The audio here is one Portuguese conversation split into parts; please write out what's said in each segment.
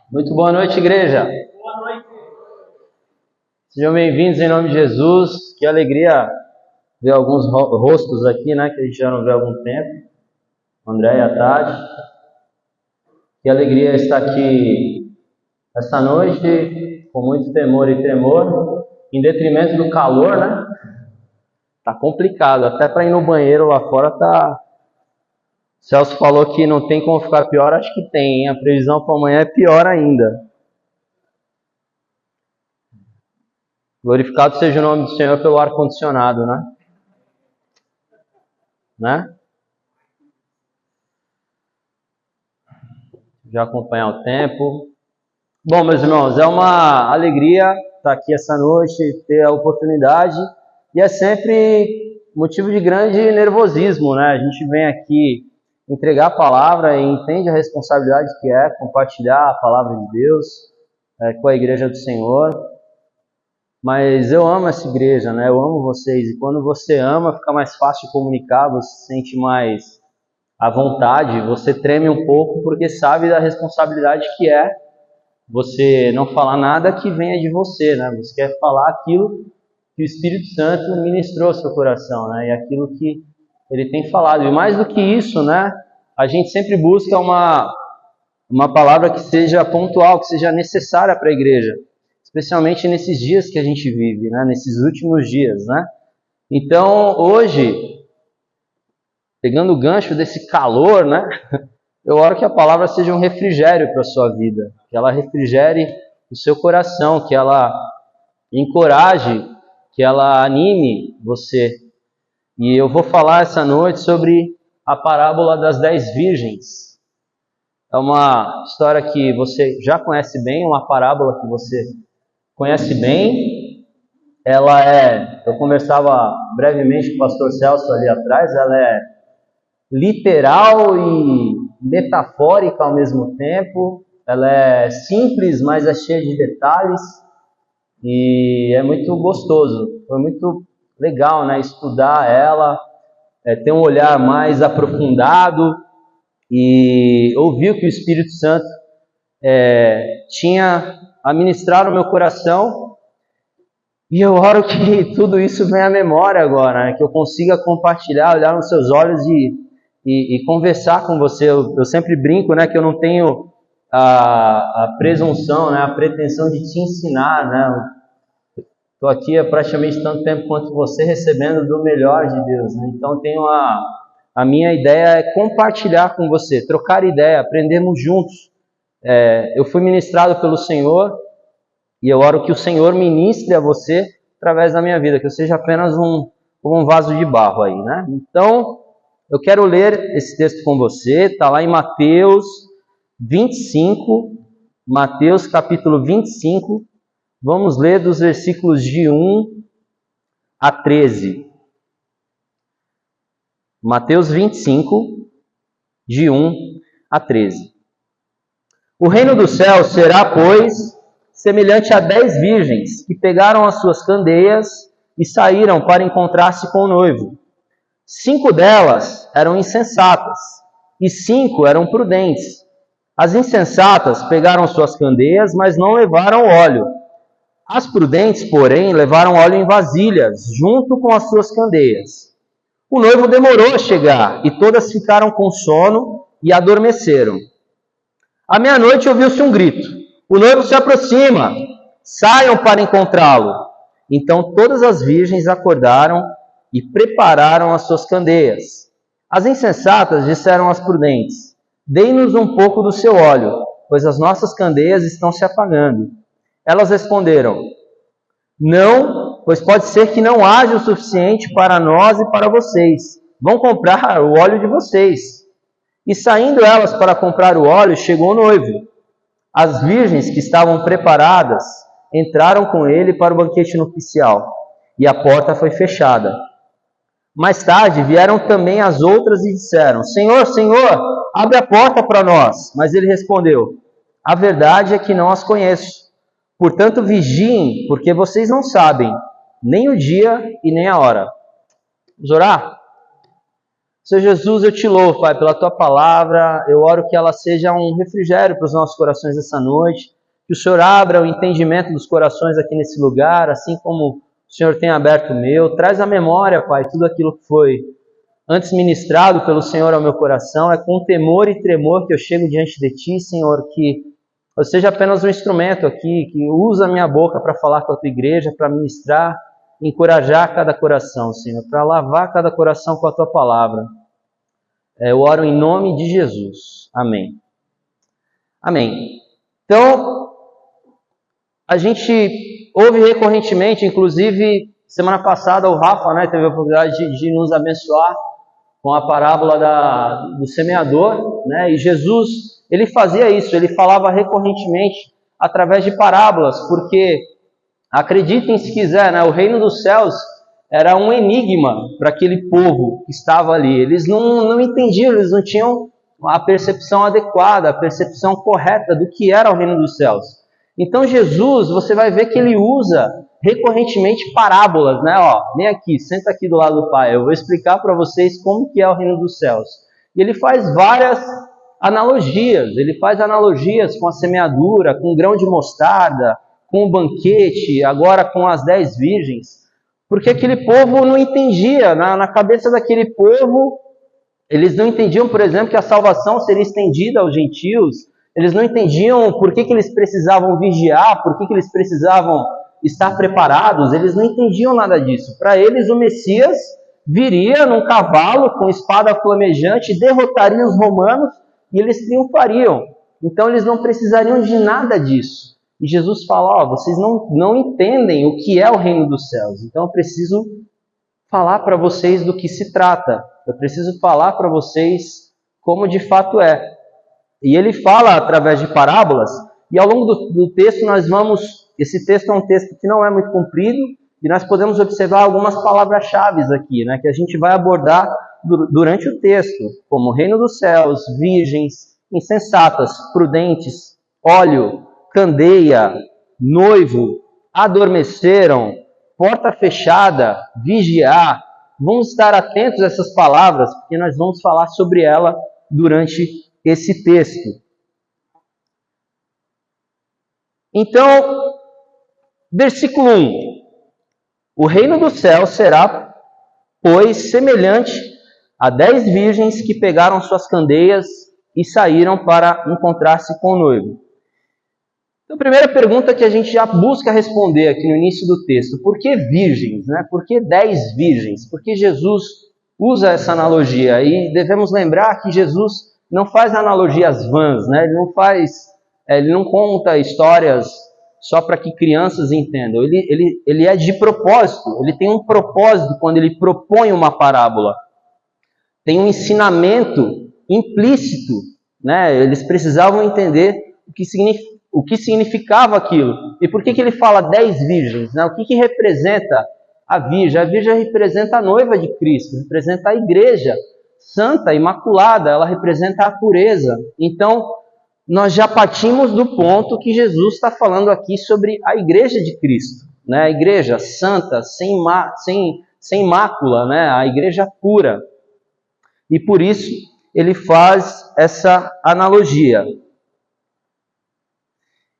Muito boa noite, igreja. Boa noite. Sejam bem-vindos em nome de Jesus. Que alegria ver alguns rostos aqui, né, que a gente já não vê há algum tempo. André e a Tati. Que alegria estar aqui esta noite, com muito temor e tremor, em detrimento do calor, né? Tá complicado, até para ir no banheiro lá fora tá... O Celso falou que não tem como ficar pior, acho que tem, hein? A previsão para amanhã é pior ainda. Glorificado seja o nome do Senhor pelo ar-condicionado, né? Já acompanhar o tempo. Bom, meus irmãos, é uma alegria estar aqui essa noite, ter a oportunidade, e é sempre motivo de grande nervosismo, né? A gente vem aqui entregar a palavra e entende a responsabilidade que é compartilhar a palavra de Deus com a igreja do Senhor. Mas eu amo essa igreja, né? Eu amo vocês, e quando você ama, fica mais fácil de comunicar, você se sente mais à vontade, você treme um pouco porque sabe da responsabilidade que é você não falar nada que venha de você, né? Você quer falar aquilo que o Espírito Santo ministrou ao seu coração, né? E aquilo que ele tem falado. E mais do que isso, né? A gente sempre busca uma palavra que seja pontual, que seja necessária para a igreja, especialmente nesses dias que a gente vive, né? Nesses últimos dias, né? Então, hoje, pegando o gancho desse calor, né? Eu oro que a palavra seja um refrigério para a sua vida, que ela refrigere o seu coração, que ela encoraje, que ela anime você. E eu vou falar essa noite sobre a parábola das 10 virgens. É uma história que você já conhece bem, uma parábola que você conhece bem. Eu conversava brevemente com o pastor Celso ali atrás, ela é literal e metafórica ao mesmo tempo. Ela é simples, mas é cheia de detalhes e é muito gostoso. Foi muito legal, né, estudar ela, ter um olhar mais aprofundado e ouvir o que o Espírito Santo tinha a ministrar no meu coração. E eu oro que tudo isso venha à memória agora, né, que eu consiga compartilhar, olhar nos seus olhos e conversar com você. Eu sempre brinco, né, que eu não tenho a presunção, né, a pretensão de te ensinar, né. Estou aqui há praticamente tanto tempo quanto você, recebendo do melhor de Deus, né. Então tenho a minha ideia é compartilhar com você, trocar ideia, aprendermos juntos. Eu fui ministrado pelo Senhor e eu oro que o Senhor ministre a você através da minha vida, que eu seja apenas um vaso de barro aí, né. Então, eu quero ler esse texto com você, está lá em Mateus 25, Mateus capítulo 25, vamos ler dos versículos de 1 a 13. Mateus 25, de 1 a 13. O reino do céu será, pois, semelhante a 10 virgens que pegaram as suas candeias e saíram para encontrar-se com o noivo. 5 delas eram insensatas e 5 eram prudentes. As insensatas pegaram suas candeias, mas não levaram óleo. As prudentes, porém, levaram óleo em vasilhas, junto com as suas candeias. O noivo demorou a chegar e todas ficaram com sono e adormeceram. À meia-noite ouviu-se um grito: o noivo se aproxima, saiam para encontrá-lo. Então todas as virgens acordaram e prepararam as suas candeias. As insensatas disseram às prudentes: dê-nos um pouco do seu óleo, pois as nossas candeias estão se apagando. Elas responderam: não, pois pode ser que não haja o suficiente para nós e para vocês. Vão comprar o óleo de vocês. E saindo elas para comprar o óleo, chegou o noivo. As virgens que estavam preparadas entraram com ele para o banquete nupcial, e a porta foi fechada. Mais tarde vieram também as outras e disseram: Senhor, Senhor, abre a porta para nós. Mas ele respondeu: a verdade é que não as conheço. Portanto, vigiem, porque vocês não sabem nem o dia e nem a hora. Vamos orar? Senhor Jesus, eu te louvo, Pai, pela Tua palavra. Eu oro que ela seja um refrigério para os nossos corações essa noite. Que o Senhor abra o entendimento dos corações aqui nesse lugar, assim como o Senhor tem aberto o meu. Traz à memória, Pai, tudo aquilo que foi antes ministrado pelo Senhor ao meu coração. É com temor e tremor que eu chego diante de Ti, Senhor, que eu seja apenas um instrumento aqui, que usa a minha boca para falar com a Tua igreja, para ministrar, encorajar cada coração, Senhor, para lavar cada coração com a Tua palavra. Eu oro em nome de Jesus. Amém. Amém. Então, a gente ouve recorrentemente, inclusive, semana passada o Rafa, teve a oportunidade de nos abençoar com a parábola do semeador, e Jesus, ele fazia isso, ele falava recorrentemente através de parábolas, porque, acreditem se quiser, o reino dos céus era um enigma para aquele povo que estava ali. Eles não entendiam, eles não tinham a percepção adequada, a percepção correta do que era o reino dos céus. Então Jesus, você vai ver que ele usa recorrentemente parábolas, vem aqui, senta aqui do lado do Pai, eu vou explicar para vocês como que é o reino dos céus. E ele faz várias analogias, ele faz analogias com a semeadura, com o grão de mostarda, com o banquete, agora com as 10 virgens, porque aquele povo não entendia, na cabeça daquele povo, eles não entendiam, por exemplo, que a salvação seria estendida aos gentios, eles não entendiam por que eles precisavam vigiar, por que eles precisavam estar preparados, eles não entendiam nada disso. Para eles, o Messias viria num cavalo com espada flamejante, derrotaria os romanos e eles triunfariam. Então, eles não precisariam de nada disso. E Jesus fala, vocês não entendem o que é o reino dos céus, então eu preciso falar para vocês do que se trata, eu preciso falar para vocês como de fato é. E ele fala através de parábolas, e ao longo do texto esse texto é um texto que não é muito comprido, e nós podemos observar algumas palavras-chave aqui, que a gente vai abordar durante o texto, como reino dos céus, virgens, insensatas, prudentes, óleo, candeia, noivo, adormeceram, porta fechada, vigiar. Vamos estar atentos a essas palavras, porque nós vamos falar sobre ela durante esse texto. Então, versículo 1. O reino do céu será, pois, semelhante a 10 virgens que pegaram suas candeias e saíram para encontrar-se com o noivo. Então, a primeira pergunta que a gente já busca responder aqui no início do texto, por que virgens? Por que 10 virgens? Por que Jesus usa essa analogia? E devemos lembrar que Jesus não faz analogias vãs, ele não conta histórias só para que crianças entendam. Ele é de propósito, ele tem um propósito quando ele propõe uma parábola. Tem um ensinamento implícito, Eles precisavam entender o que significava aquilo. E por que ele fala 10 virgens? O que representa a virgem? A virgem representa a noiva de Cristo, representa a igreja santa, imaculada, ela representa a pureza. Então, nós já partimos do ponto que Jesus está falando aqui sobre a igreja de Cristo, a igreja santa, sem mácula, a igreja pura. E por isso, ele faz essa analogia.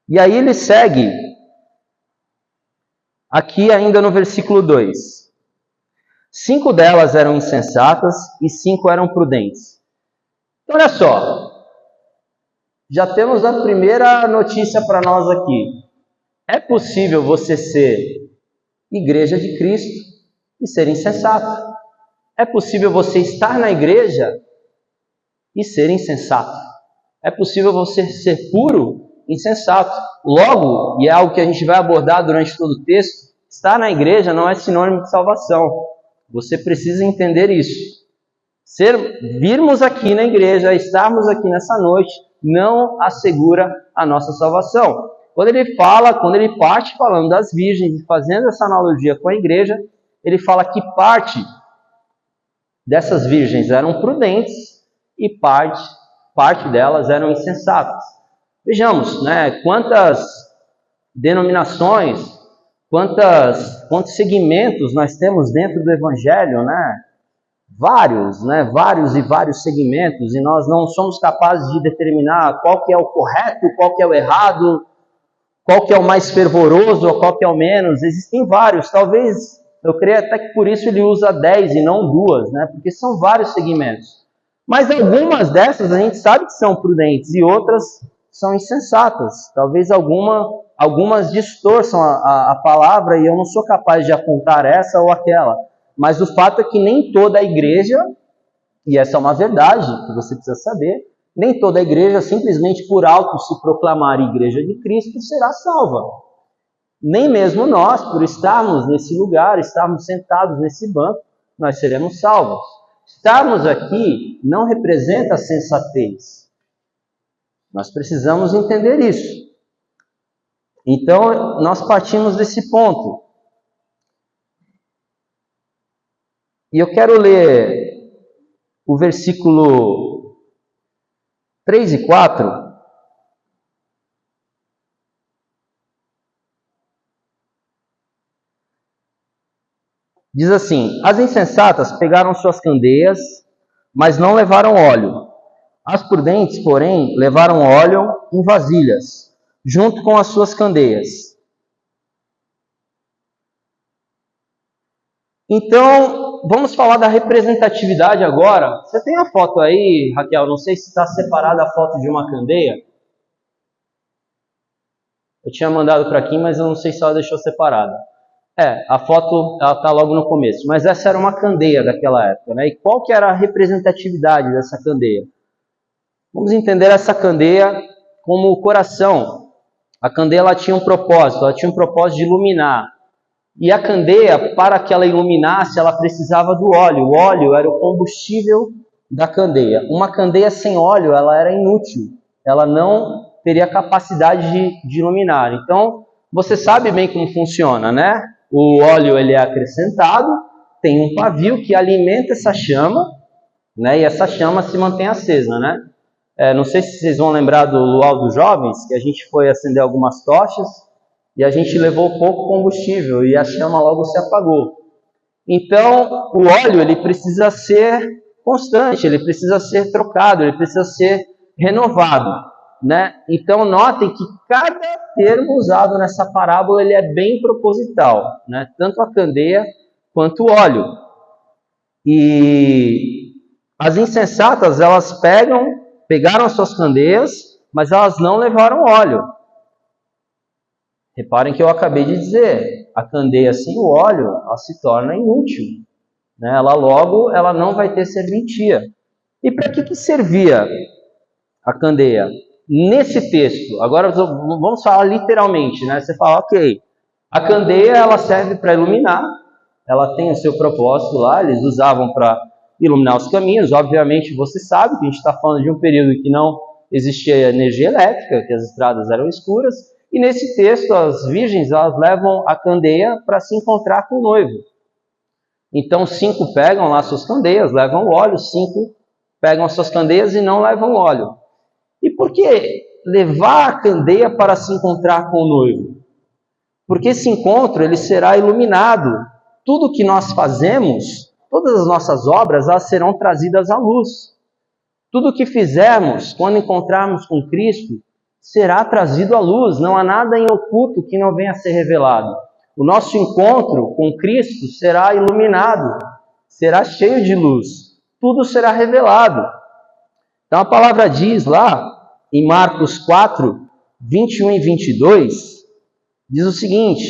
E aí ele segue, aqui ainda no versículo 2. 5 delas eram insensatas e 5 eram prudentes. Então, olha só, já temos a primeira notícia para nós aqui. É possível você ser igreja de Cristo e ser insensato. É possível você estar na igreja e ser insensato. É possível você ser puro insensato. Logo, e é algo que a gente vai abordar durante todo o texto, estar na igreja não é sinônimo de salvação. Você precisa entender isso. Virmos aqui na igreja, estarmos aqui nessa noite, não assegura a nossa salvação. Quando ele parte falando das virgens e fazendo essa analogia com a igreja, ele fala que parte dessas virgens eram prudentes e parte delas eram insensatas. Vejamos, quantas denominações, quantos segmentos nós temos dentro do Evangelho, vários, né? Vários e vários segmentos, e nós não somos capazes de determinar qual que é o correto, qual que é o errado, qual que é o mais fervoroso ou qual que é o menos. Existem vários. Talvez, eu creio até que por isso ele usa 10 e não 2, né? Porque são vários segmentos. Mas algumas dessas a gente sabe que são prudentes e outras são insensatas. Talvez algumas distorçam a palavra e eu não sou capaz de apontar essa ou aquela. Mas o fato é que nem toda a igreja, e essa é uma verdade que você precisa saber, nem toda a igreja, simplesmente por alto se proclamar igreja de Cristo, será salva. Nem mesmo nós, por estarmos nesse lugar, estarmos sentados nesse banco, nós seremos salvos. Estarmos aqui não representa a sensatez. Nós precisamos entender isso. Então, nós partimos desse ponto. E eu quero ler o versículo 3 e 4. Diz assim: as insensatas pegaram suas candeias, mas não levaram óleo. As prudentes, porém, levaram óleo em vasilhas, junto com as suas candeias. Então, vamos falar da representatividade agora. Você tem a foto aí, Raquel? Não sei se está separada a foto de uma candeia. Eu tinha mandado para aqui, mas eu não sei se ela deixou separada. A foto está logo no começo. Mas essa era uma candeia daquela época, né? E qual que era a representatividade dessa candeia? Vamos entender essa candeia como o coração. A candeia ela tinha um propósito de iluminar. E a candeia, para que ela iluminasse, ela precisava do óleo. O óleo era o combustível da candeia. Uma candeia sem óleo, ela era inútil. Ela não teria capacidade de iluminar. Então, você sabe bem como funciona, né? O óleo ele é acrescentado, tem um pavio que alimenta essa chama, né? E essa chama se mantém acesa, né? Não sei se vocês vão lembrar do Luau dos Jovens, que a gente foi acender algumas tochas e a gente levou pouco combustível e a chama logo se apagou. Então, o óleo ele precisa ser constante, ele precisa ser trocado, ele precisa ser renovado, né? Então, notem que cada termo usado nessa parábola ele é bem proposital, né? Tanto a candeia quanto o óleo. E as insensatas, elas pegaram as suas candeias, mas elas não levaram óleo. Reparem que eu acabei de dizer, a candeia sem o óleo, ela se torna inútil, né? Ela não vai ter serventia. E para que servia a candeia? Nesse texto, agora vamos falar literalmente, né? Você fala, ok, a candeia ela serve para iluminar, ela tem o seu propósito lá, eles usavam para iluminar os caminhos. Obviamente você sabe que a gente está falando de um período que não existia energia elétrica, que as estradas eram escuras, e nesse texto as virgens elas levam a candeia para se encontrar com o noivo. Então 5 pegam lá suas candeias, levam óleo, 5 pegam as suas candeias e não levam óleo. E por que levar a candeia para se encontrar com o noivo? Porque esse encontro ele será iluminado. Tudo que nós fazemos, todas as nossas obras, elas serão trazidas à luz. Tudo que fizermos quando encontrarmos com Cristo será trazido à luz. Não há nada em oculto que não venha a ser revelado. O nosso encontro com Cristo será iluminado, será cheio de luz. Tudo será revelado. Então a palavra diz lá, em Marcos 4, 21 e 22, diz o seguinte: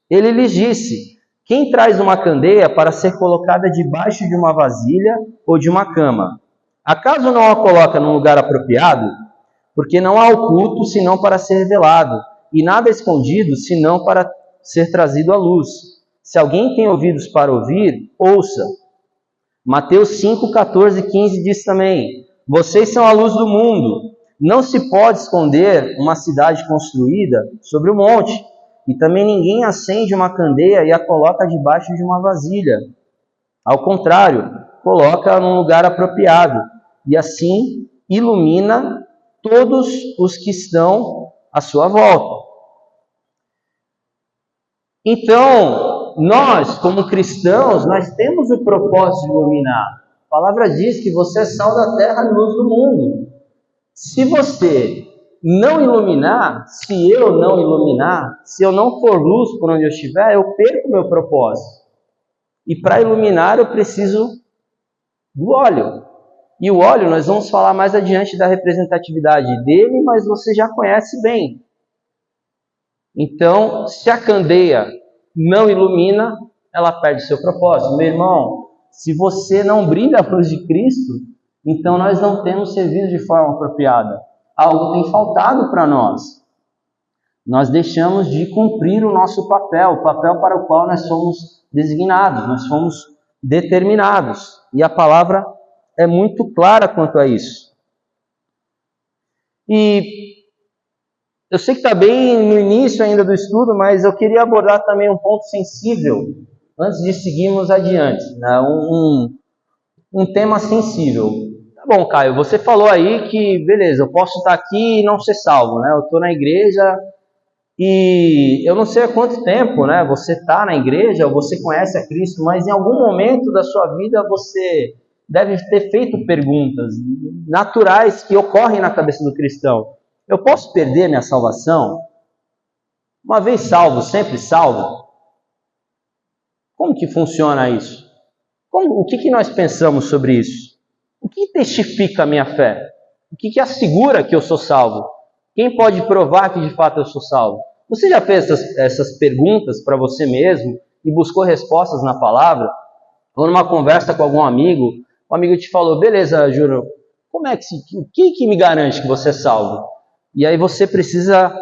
ele lhes disse: quem traz uma candeia para ser colocada debaixo de uma vasilha ou de uma cama? Acaso não a coloca num lugar apropriado? Porque não há oculto senão para ser revelado, e nada escondido senão para ser trazido à luz. Se alguém tem ouvidos para ouvir, ouça. Mateus 5, 14 e 15 diz também: vocês são a luz do mundo. Não se pode esconder uma cidade construída sobre o monte. E também ninguém acende uma candeia e a coloca debaixo de uma vasilha. Ao contrário, coloca num lugar apropriado. E assim ilumina todos os que estão à sua volta. Então, nós, como cristãos, nós temos o propósito de iluminar. A palavra diz que você é sal da terra e luz do mundo. Se você não iluminar, se eu não iluminar, se eu não for luz por onde eu estiver, eu perco o meu propósito. E para iluminar eu preciso do óleo. E o óleo, nós vamos falar mais adiante da representatividade dele, mas você já conhece bem. Então, se a candeia não ilumina, ela perde seu propósito. Meu irmão, se você não brilha a luz de Cristo, então nós não temos servido de forma apropriada. Algo tem faltado para nós. Nós deixamos de cumprir o nosso papel, o papel para o qual nós somos designados, nós fomos determinados. E a palavra é muito clara quanto a isso. E eu sei que está bem no início ainda do estudo, mas eu queria abordar também um ponto sensível, antes de seguirmos adiante, né? Um tema sensível. Tá bom, Caio, você falou aí que, beleza, eu posso estar aqui e não ser salvo, né? Eu estou na igreja e eu não sei há quanto tempo, né? Você está na igreja, você conhece a Cristo, mas em algum momento da sua vida você deve ter feito perguntas naturais que ocorrem na cabeça do cristão. Eu posso perder minha salvação? Uma vez salvo, sempre salvo? Como que funciona isso? O que nós pensamos sobre isso? O que testifica a minha fé? O que assegura que eu sou salvo? Quem pode provar que de fato eu sou salvo? Você já fez essas perguntas para você mesmo e buscou respostas na palavra? Ou numa conversa com algum amigo, o amigo te falou, beleza, Júnior, o que me garante que você é salvo? E aí você precisa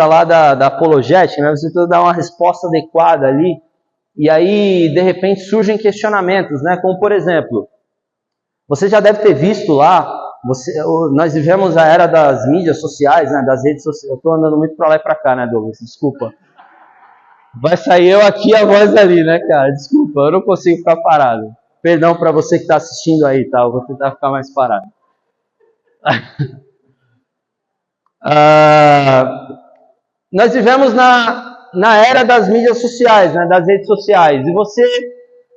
lá da apologética, né? Você precisa dar uma resposta adequada ali. E aí, de repente, surgem questionamentos, né? Como, por exemplo, você já deve ter visto lá, nós vivemos a era das mídias sociais, né? Das redes sociais. Eu estou andando muito para lá e para cá, né, Douglas? Desculpa. Vai sair eu aqui e a voz ali, né, cara? Desculpa, eu não consigo ficar parado. Perdão para você que está assistindo aí, tá? Eu vou tentar ficar mais parado. Nós vivemos na era das mídias sociais, né, das redes sociais, e você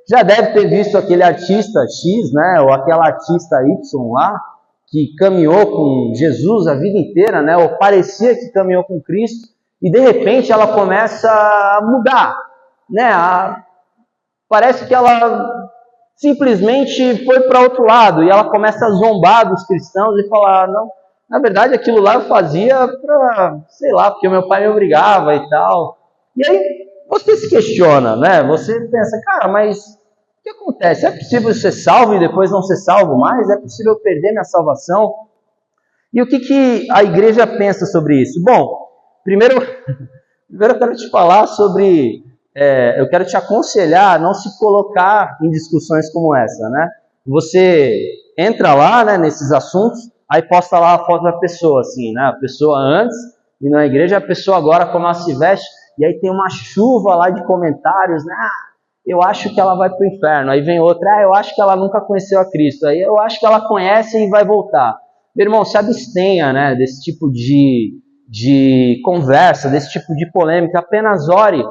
já deve ter visto aquele artista X, né, ou aquela artista Y lá, que caminhou com Jesus a vida inteira, né, ou parecia que caminhou com Cristo, e de repente ela começa a mudar, né, parece que ela simplesmente foi para outro lado, e ela começa a zombar dos cristãos e falar, não, na verdade aquilo lá eu fazia para, sei lá, porque meu pai me obrigava e tal. E aí você se questiona, né? Você pensa, cara, mas o que acontece? É possível ser salvo e depois não ser salvo mais? É possível perder minha salvação? E o que a igreja pensa sobre isso? Bom, primeiro eu quero te falar sobre... eu quero te aconselhar a não se colocar em discussões como essa, né? Você entra lá, né, nesses assuntos, aí posta lá a foto da pessoa, assim, né? A pessoa antes, e na igreja a pessoa agora como ela se veste, e aí tem uma chuva lá de comentários, né? Eu acho que ela vai para o inferno. Aí vem outra, eu acho que ela nunca conheceu a Cristo. Aí eu acho que ela conhece e vai voltar. Meu irmão, se abstenha, né, desse tipo de conversa, desse tipo de polêmica, apenas ore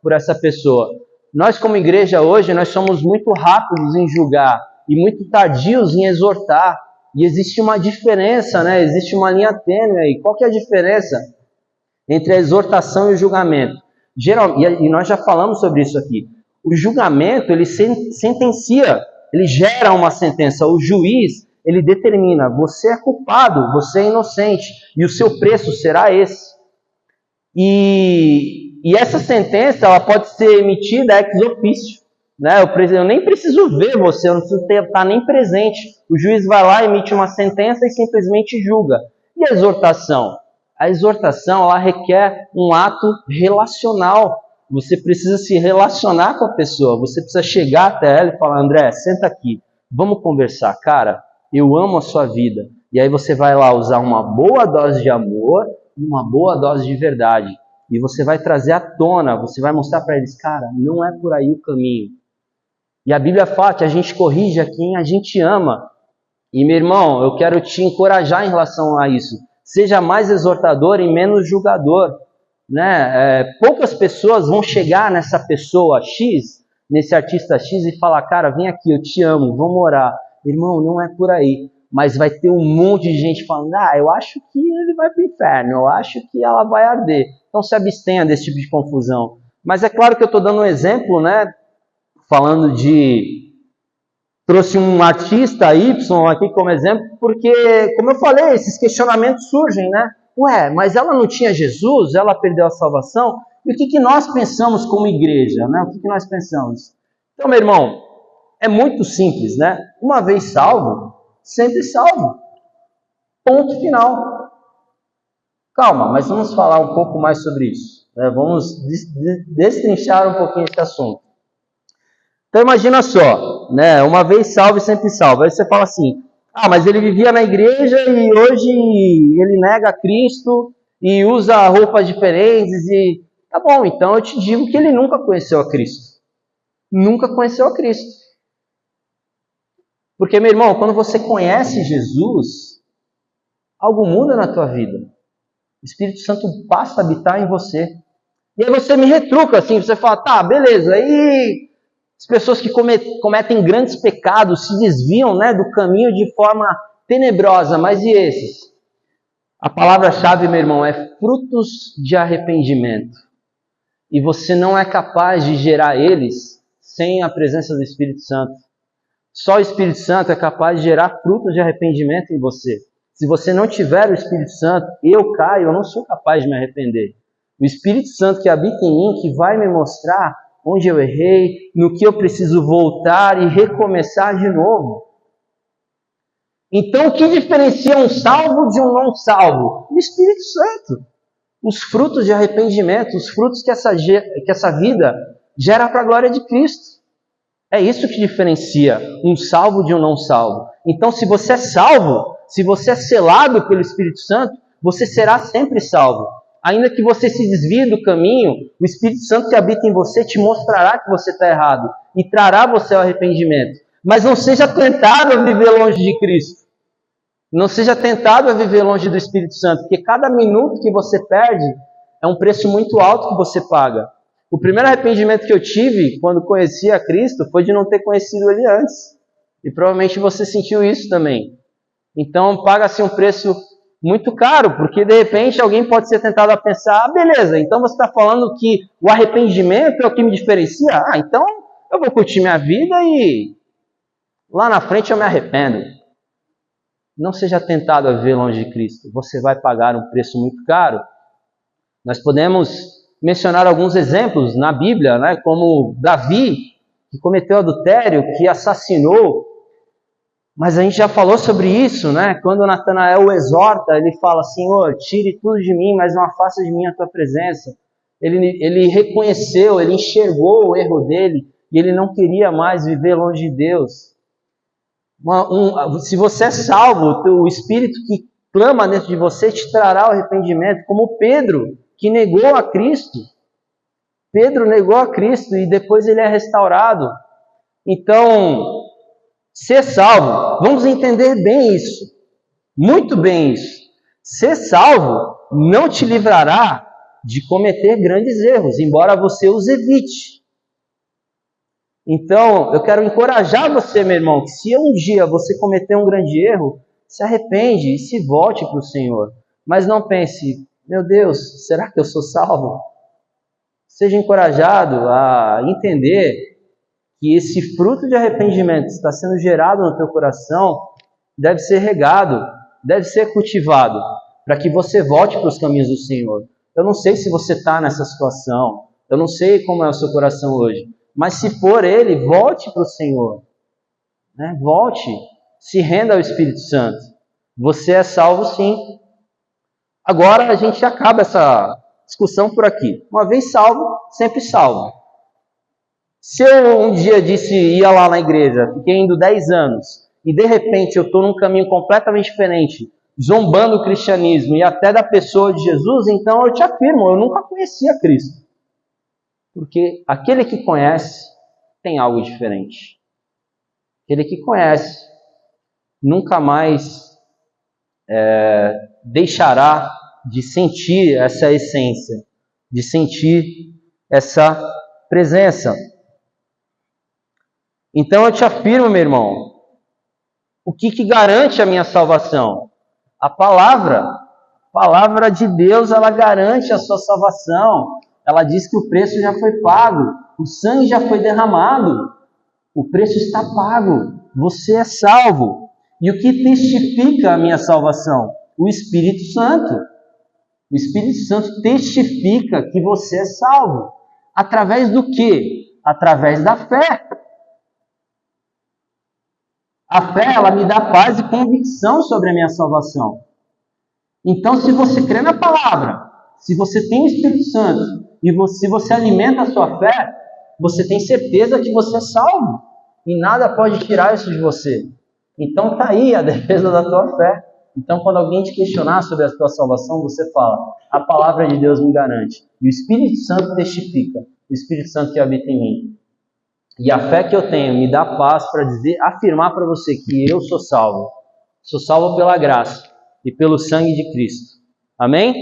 por essa pessoa. Nós como igreja hoje, nós somos muito rápidos em julgar e muito tardios em exortar. E existe uma diferença, né? Existe uma linha tênue aí. Qual que é a diferença entre a exortação e o julgamento? E nós já falamos sobre isso aqui. O julgamento, ele sentencia, ele gera uma sentença. O juiz, ele determina, você é culpado, você é inocente, e o seu preço será esse. E essa sentença, ela pode ser emitida ex officio. Né? Eu nem preciso ver você, eu não preciso estar nem presente. O juiz vai lá, emite uma sentença e simplesmente julga. E a exortação? A exortação, ela requer um ato relacional. Você precisa se relacionar com a pessoa. Você precisa chegar até ela e falar, André, senta aqui, vamos conversar. Cara, eu amo a sua vida. E aí você vai lá usar uma boa dose de amor e uma boa dose de verdade. E você vai trazer à tona, você vai mostrar para eles, cara, não é por aí o caminho. E a Bíblia fala que a gente corrige a quem a gente ama. E, meu irmão, eu quero te encorajar em relação a isso. Seja mais exortador e menos julgador. né? Poucas pessoas vão chegar nessa pessoa X, nesse artista X e falar, cara, vem aqui, eu te amo, vamos orar. Irmão, não é por aí. Mas vai ter um monte de gente falando, eu acho que ele vai para o inferno, eu acho que ela vai arder. Então se abstenha desse tipo de confusão. Mas é claro que eu estou dando um exemplo, né? Falando de... Trouxe um artista Y aqui como exemplo, porque, como eu falei, esses questionamentos surgem, né? Mas ela não tinha Jesus, ela perdeu a salvação? E o que nós pensamos como igreja, né? O que nós pensamos? Então, meu irmão, é muito simples, né? Uma vez salvo, sempre salvo. Ponto final. Calma, mas vamos falar um pouco mais sobre isso. Né? Vamos destrinchar um pouquinho esse assunto. Então imagina só, né? Uma vez salvo e sempre salvo. Aí você fala assim, mas ele vivia na igreja e hoje ele nega Cristo e usa roupas diferentes e... Tá bom, então eu te digo que ele nunca conheceu a Cristo. Nunca conheceu a Cristo. Porque, meu irmão, quando você conhece Jesus, algo muda na tua vida. O Espírito Santo passa a habitar em você. E aí você me retruca assim, você fala, tá, beleza, e as pessoas que cometem grandes pecados se desviam, né, do caminho de forma tenebrosa, mas e esses? A palavra-chave, meu irmão, é frutos de arrependimento. E você não é capaz de gerar eles sem a presença do Espírito Santo. Só o Espírito Santo é capaz de gerar frutos de arrependimento em você. Se você não tiver o Espírito Santo, Caio, eu não sou capaz de me arrepender. O Espírito Santo que habita em mim, que vai me mostrar onde eu errei, no que eu preciso voltar e recomeçar de novo. Então, o que diferencia um salvo de um não salvo? O Espírito Santo. Os frutos de arrependimento, os frutos que essa vida gera para a glória de Cristo. É isso que diferencia um salvo de um não salvo. Então, se você é salvo, se você é selado pelo Espírito Santo, você será sempre salvo. Ainda que você se desvie do caminho, o Espírito Santo que habita em você te mostrará que você está errado e trará você ao arrependimento. Mas não seja tentado a viver longe de Cristo. Não seja tentado a viver longe do Espírito Santo, porque cada minuto que você perde é um preço muito alto que você paga. O primeiro arrependimento que eu tive quando conheci a Cristo foi de não ter conhecido Ele antes. E provavelmente você sentiu isso também. Então paga-se um preço muito caro, porque de repente alguém pode ser tentado a pensar, beleza, então você está falando que o arrependimento é o que me diferencia? Então eu vou curtir minha vida e lá na frente eu me arrependo. Não seja tentado a viver longe de Cristo. Você vai pagar um preço muito caro. Nós podemos mencionar alguns exemplos na Bíblia, né? Como Davi, que cometeu adultério, que assassinou. Mas a gente já falou sobre isso, né? Quando Natanael o exorta, ele fala, Senhor, tire tudo de mim, mas não afasta de mim a tua presença. Ele reconheceu, ele enxergou o erro dele e ele não queria mais viver longe de Deus. Se você é salvo, o Espírito que clama dentro de você te trará o arrependimento, como Pedro, que negou a Cristo. Pedro negou a Cristo e depois ele é restaurado. Então, ser salvo, vamos entender bem isso, muito bem isso. Ser salvo não te livrará de cometer grandes erros, embora você os evite. Então, eu quero encorajar você, meu irmão, que se um dia você cometer um grande erro, se arrepende e se volte para o Senhor. Mas não pense, meu Deus, será que eu sou salvo? Seja encorajado a entender que esse fruto de arrependimento que está sendo gerado no teu coração deve ser regado, deve ser cultivado, para que você volte para os caminhos do Senhor. Eu não sei se você está nessa situação, eu não sei como é o seu coração hoje, mas se for ele, volte para o Senhor. Né? Volte, se renda ao Espírito Santo. Você é salvo sim. Agora a gente acaba essa discussão por aqui. Uma vez salvo, sempre salvo. Se eu um dia ia lá na igreja, fiquei indo 10 anos, e de repente eu estou num caminho completamente diferente, zombando o cristianismo e até da pessoa de Jesus, então eu te afirmo, eu nunca conhecia Cristo. Porque aquele que conhece tem algo diferente. Aquele que conhece nunca mais deixará de sentir essa essência. de sentir essa presença. Então eu te afirmo, meu irmão, o que garante a minha salvação? A palavra de Deus, ela garante a sua salvação. Ela diz que o preço já foi pago, o sangue já foi derramado, o preço está pago, você é salvo. E o que testifica a minha salvação? O Espírito Santo. O Espírito Santo testifica que você é salvo. Através do quê? Através da fé. A fé, ela me dá paz e convicção sobre a minha salvação. Então, se você crê na palavra, se você tem o Espírito Santo, e se você alimenta a sua fé, você tem certeza que você é salvo. E nada pode tirar isso de você. Então está aí a defesa da tua fé. Então quando alguém te questionar sobre a tua salvação, você fala, a palavra de Deus me garante. E o Espírito Santo testifica. O Espírito Santo que habita em mim. E a fé que eu tenho me dá paz para afirmar para você que eu sou salvo. Sou salvo pela graça e pelo sangue de Cristo. Amém?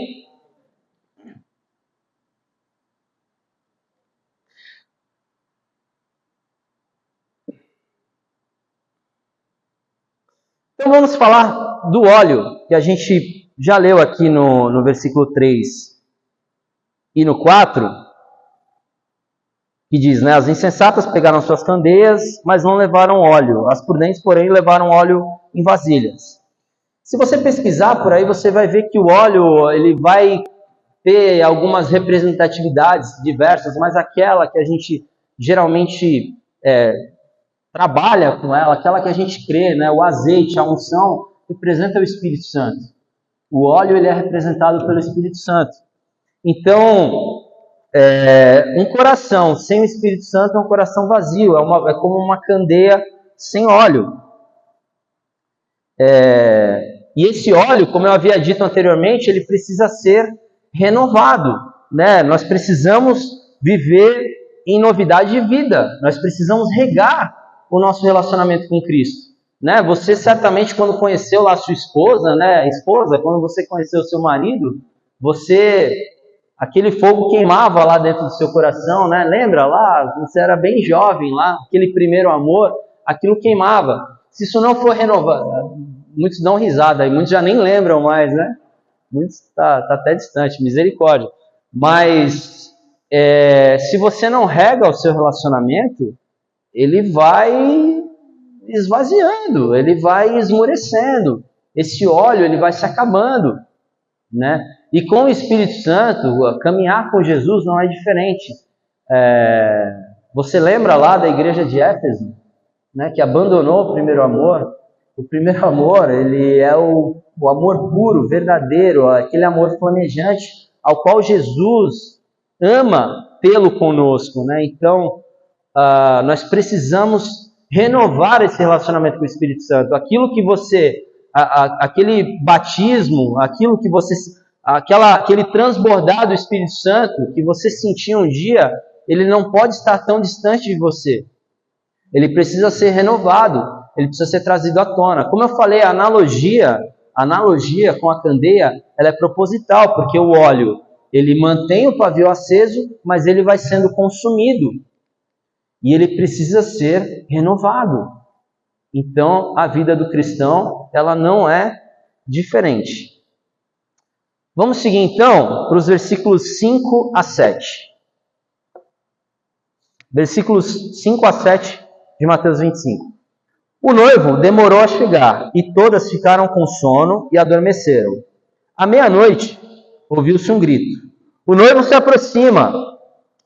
Então vamos falar do óleo, que a gente já leu aqui no versículo 3 e no 4, que diz, né, as insensatas pegaram suas candeias, mas não levaram óleo. As prudentes, porém, levaram óleo em vasilhas. Se você pesquisar por aí, você vai ver que o óleo ele vai ter algumas representatividades diversas, mas aquela que a gente geralmente trabalha com ela, aquela que a gente crê, né, o azeite, a unção, representa o Espírito Santo. O óleo ele é representado pelo Espírito Santo. Então, um coração sem o Espírito Santo é um coração vazio, é como uma candeia sem óleo. E esse óleo, como eu havia dito anteriormente, ele precisa ser renovado, né? Nós precisamos viver em novidade de vida, nós precisamos regar o nosso relacionamento com Cristo, né? Você certamente quando conheceu lá a sua esposa, né? Quando você conheceu o seu marido, aquele fogo queimava lá dentro do seu coração, né? Lembra lá, você era bem jovem lá, aquele primeiro amor, aquilo queimava. Se isso não for renovado, muitos dão risada aí, muitos já nem lembram mais, né? Muitos tá até distante, misericórdia. Mas se você não rega o seu relacionamento, ele vai esvaziando, ele vai esmorecendo. Esse óleo ele vai se acabando, né? E com o Espírito Santo, caminhar com Jesus não é diferente. Você lembra lá da igreja de Éfeso, né, que abandonou o primeiro amor? O primeiro amor, ele é o amor puro, verdadeiro, aquele amor flamejante ao qual Jesus ama tê-lo conosco, né? Então, nós precisamos renovar esse relacionamento com o Espírito Santo. Aquilo que aquele batismo, aquele transbordar do Espírito Santo que você sentiu um dia, ele não pode estar tão distante de você. Ele precisa ser renovado, ele precisa ser trazido à tona. Como eu falei, a analogia com a candeia, ela é proposital, porque o óleo, ele mantém o pavio aceso, mas ele vai sendo consumido. E ele precisa ser renovado. Então, a vida do cristão, ela não é diferente. Vamos seguir então para os versículos 5 a 7. Versículos 5 a 7 de Mateus 25. O noivo demorou a chegar, e todas ficaram com sono e adormeceram. À meia-noite, ouviu-se um grito. O noivo se aproxima,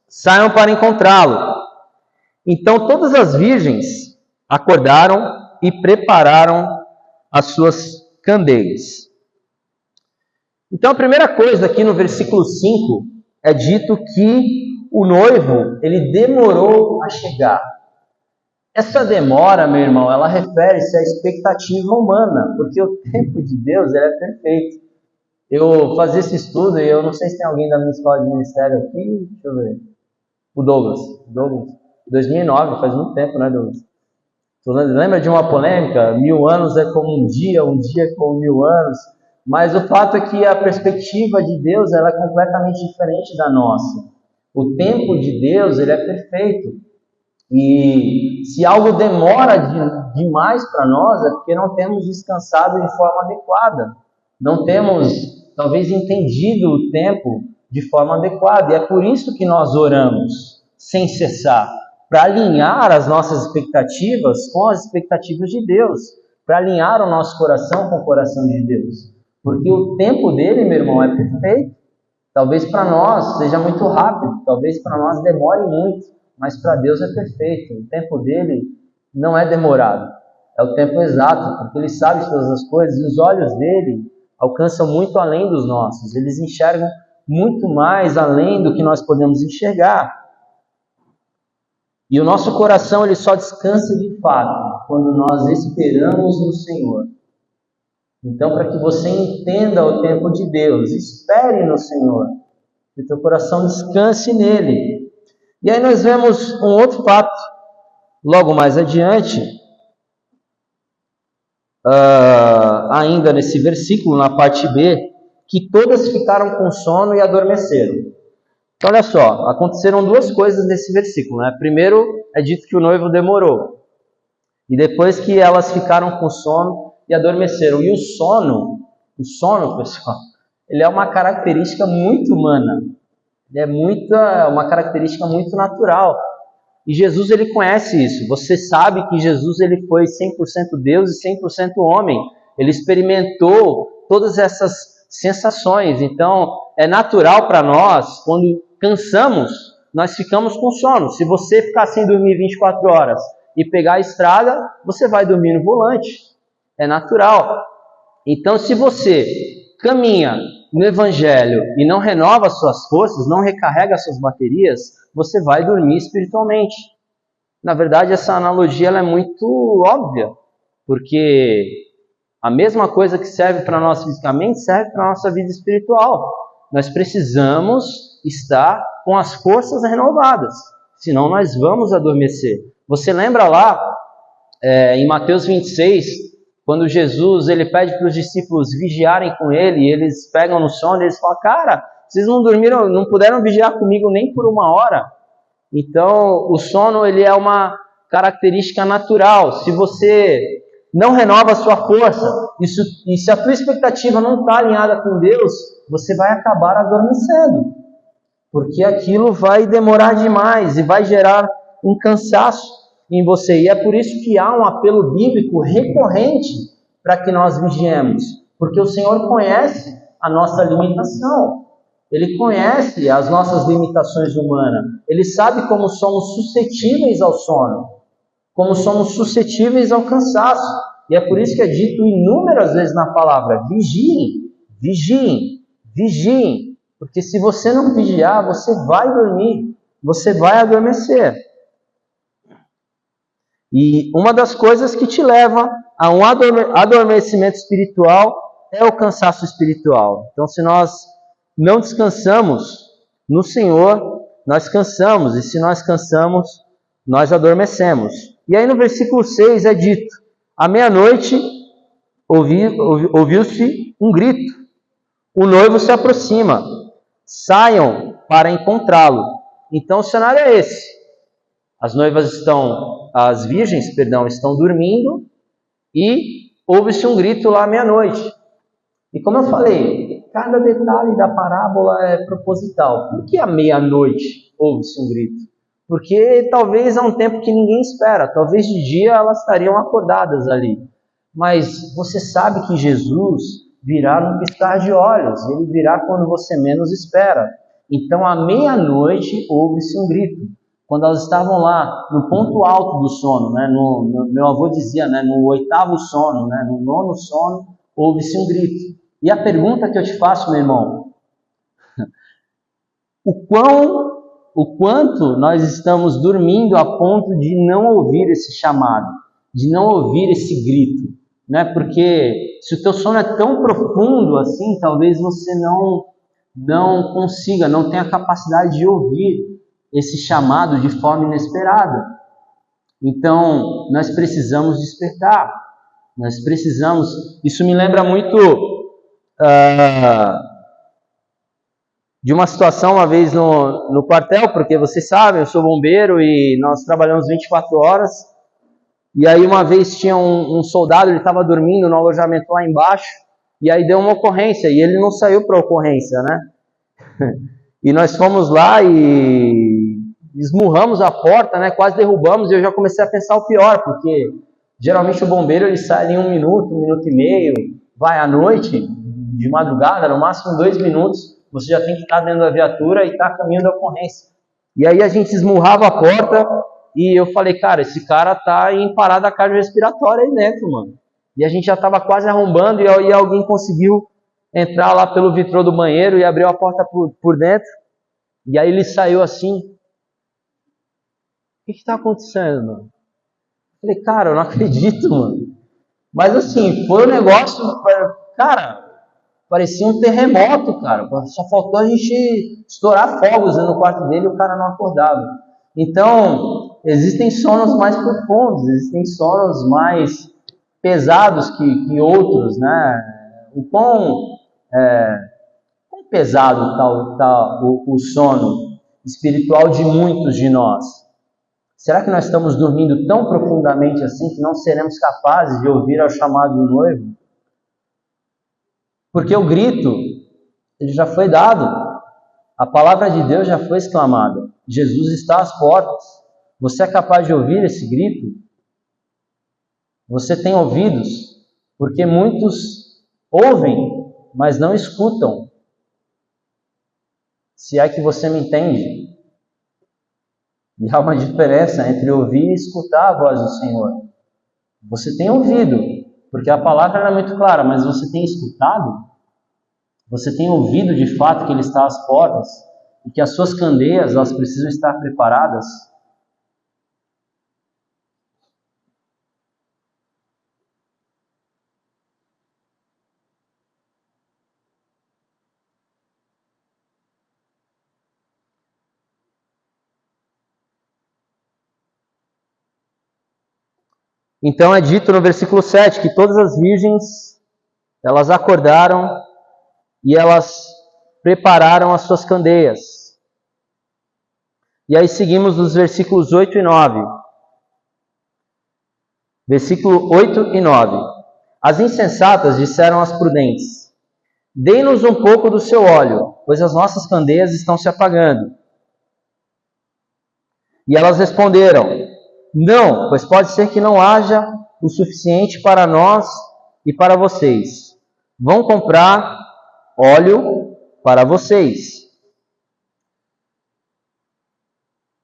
saiam para encontrá-lo. Então todas as virgens acordaram e prepararam as suas candeias. Então a primeira coisa aqui no versículo 5 é dito que o noivo, ele demorou a chegar. Essa demora, meu irmão, ela refere-se à expectativa humana, porque o tempo de Deus ele é perfeito. Eu fazia esse estudo e eu não sei se tem alguém da minha escola de ministério aqui, deixa eu ver. O Douglas. 2009, faz muito tempo, né, Douglas? Lembra de uma polêmica? 1000 anos é como um dia é como 1000 anos. Mas o fato é que a perspectiva de Deus ela é completamente diferente da nossa. O tempo de Deus ele é perfeito. E se algo demora demais para nós, é porque não temos descansado de forma adequada. Não temos, talvez, entendido o tempo de forma adequada. E é por isso que nós oramos sem cessar, para alinhar as nossas expectativas com as expectativas de Deus, para alinhar o nosso coração com o coração de Deus. Porque o tempo dele, meu irmão, é perfeito. Talvez para nós seja muito rápido, talvez para nós demore muito, mas para Deus é perfeito. O tempo dele não é demorado, é o tempo exato, porque ele sabe todas as coisas e os olhos dele alcançam muito além dos nossos. Eles enxergam muito mais além do que nós podemos enxergar. E o nosso coração ele só descansa de fato quando nós esperamos no Senhor. Então, para que você entenda o tempo de Deus, espere no Senhor, que o teu coração descanse nele. E aí nós vemos um outro fato, logo mais adiante, ainda nesse versículo, na parte B, que todas ficaram com sono e adormeceram. Então, olha só, aconteceram duas coisas nesse versículo, né? Primeiro, é dito que o noivo demorou. E depois que elas ficaram com sono e adormeceram. E o sono, pessoal, ele é uma característica muito humana. Ele é uma característica muito natural. E Jesus, ele conhece isso. Você sabe que Jesus, ele foi 100% Deus e 100% homem. Ele experimentou todas essas sensações. Então, é natural para nós, quando cansamos, nós ficamos com sono. Se você ficar sem dormir 24 horas e pegar a estrada, você vai dormir no volante. É natural. Então, se você caminha no Evangelho e não renova as suas forças, não recarrega as suas baterias, você vai dormir espiritualmente. Na verdade, essa analogia ela é muito óbvia, porque a mesma coisa que serve para nós fisicamente serve para a nossa vida espiritual. Nós precisamos estar com as forças renovadas, senão nós vamos adormecer. Você lembra lá, em Mateus 26, quando Jesus ele pede para os discípulos vigiarem com ele, e eles pegam no sono e eles falam, cara, vocês não dormiram, não puderam vigiar comigo nem por 1 hora. Então, o sono ele é uma característica natural. Se você não renova a sua força, e se a tua expectativa não está alinhada com Deus, você vai acabar adormecendo. Porque aquilo vai demorar demais e vai gerar um cansaço em você. E é por isso que há um apelo bíblico recorrente para que nós vigiemos. Porque o Senhor conhece a nossa limitação. Ele conhece as nossas limitações humanas. Ele sabe como somos suscetíveis ao sono. Como somos suscetíveis ao cansaço. E é por isso que é dito inúmeras vezes na palavra, vigiem, vigiem, vigiem. Porque se você não vigiar, você vai dormir, você vai adormecer. E uma das coisas que te leva a um adormecimento espiritual é o cansaço espiritual. Então, se nós não descansamos no Senhor, nós cansamos. E se nós cansamos, nós adormecemos. E aí no versículo 6 é dito, à meia-noite ouviu-se um grito. O noivo se aproxima. Saiam para encontrá-lo. Então o cenário é esse. As virgens estão dormindo e ouve-se um grito lá à meia-noite. E como eu falei, cada detalhe da parábola é proposital. Por que à meia-noite ouve-se um grito? Porque talvez é um tempo que ninguém espera. Talvez de dia elas estariam acordadas ali. Mas você sabe que Jesus virá no piscar de olhos. Ele virá quando você menos espera. Então, à meia-noite, ouve-se um grito. Quando elas estavam lá, no ponto alto do sono, né? Meu avô dizia, né? No 8º sono, né? No 9º sono, ouve-se um grito. E a pergunta que eu te faço, meu irmão, o quanto nós estamos dormindo a ponto de não ouvir esse chamado, de não ouvir esse grito, né? Porque se o teu sono é tão profundo assim, talvez você não consiga, não tenha capacidade de ouvir esse chamado de forma inesperada. Então, nós precisamos despertar. Nós precisamos... Isso me lembra muito de uma situação uma vez no quartel, porque vocês sabem, eu sou bombeiro e nós trabalhamos 24 horas, e aí uma vez tinha um soldado, ele estava dormindo no alojamento lá embaixo, e aí deu uma ocorrência, e ele não saiu para a ocorrência, né? E nós fomos lá e esmurramos a porta, né? Quase derrubamos, e eu já comecei a pensar o pior, porque geralmente o bombeiro ele sai em 1 minuto e meio, vai à noite, de madrugada, no máximo 2 minutos, você já tem que estar dentro da viatura e estar a caminho da ocorrência. E aí a gente esmurrava a porta e eu falei, cara, esse cara tá em parada cardiorrespiratória aí dentro, mano. E a gente já estava quase arrombando e aí alguém conseguiu entrar lá pelo vitrô do banheiro e abriu a porta por dentro. E aí ele saiu assim. O que está acontecendo, mano? Eu falei, cara, eu não acredito, mano. Mas assim, foi um negócio, cara, parecia um terremoto, cara. Só faltou a gente estourar fogos no quarto dele e o cara não acordava. Então, existem sonos mais profundos, existem sonos mais pesados que outros, né? O quão pesado está o sono espiritual de muitos de nós? Será que nós estamos dormindo tão profundamente assim que não seremos capazes de ouvir ao chamado do noivo? Porque o grito, ele já foi dado. A palavra de Deus já foi exclamada. Jesus está às portas. Você é capaz de ouvir esse grito? Você tem ouvidos? Porque muitos ouvem, mas não escutam. Se é que você me entende. E há uma diferença entre ouvir e escutar a voz do Senhor. Você tem ouvido, porque a palavra era muito clara, mas você tem escutado? Você tem ouvido de fato que Ele está às portas e que as suas candeias elas precisam estar preparadas? Então é dito no versículo 7 que todas as virgens, elas acordaram e elas prepararam as suas candeias. E aí seguimos nos versículos 8 e 9. Versículo 8 e 9. As insensatas disseram às prudentes: dê-nos um pouco do seu óleo, pois as nossas candeias estão se apagando. E elas responderam: não, pois pode ser que não haja o suficiente para nós e para vocês. Vão comprar óleo para vocês.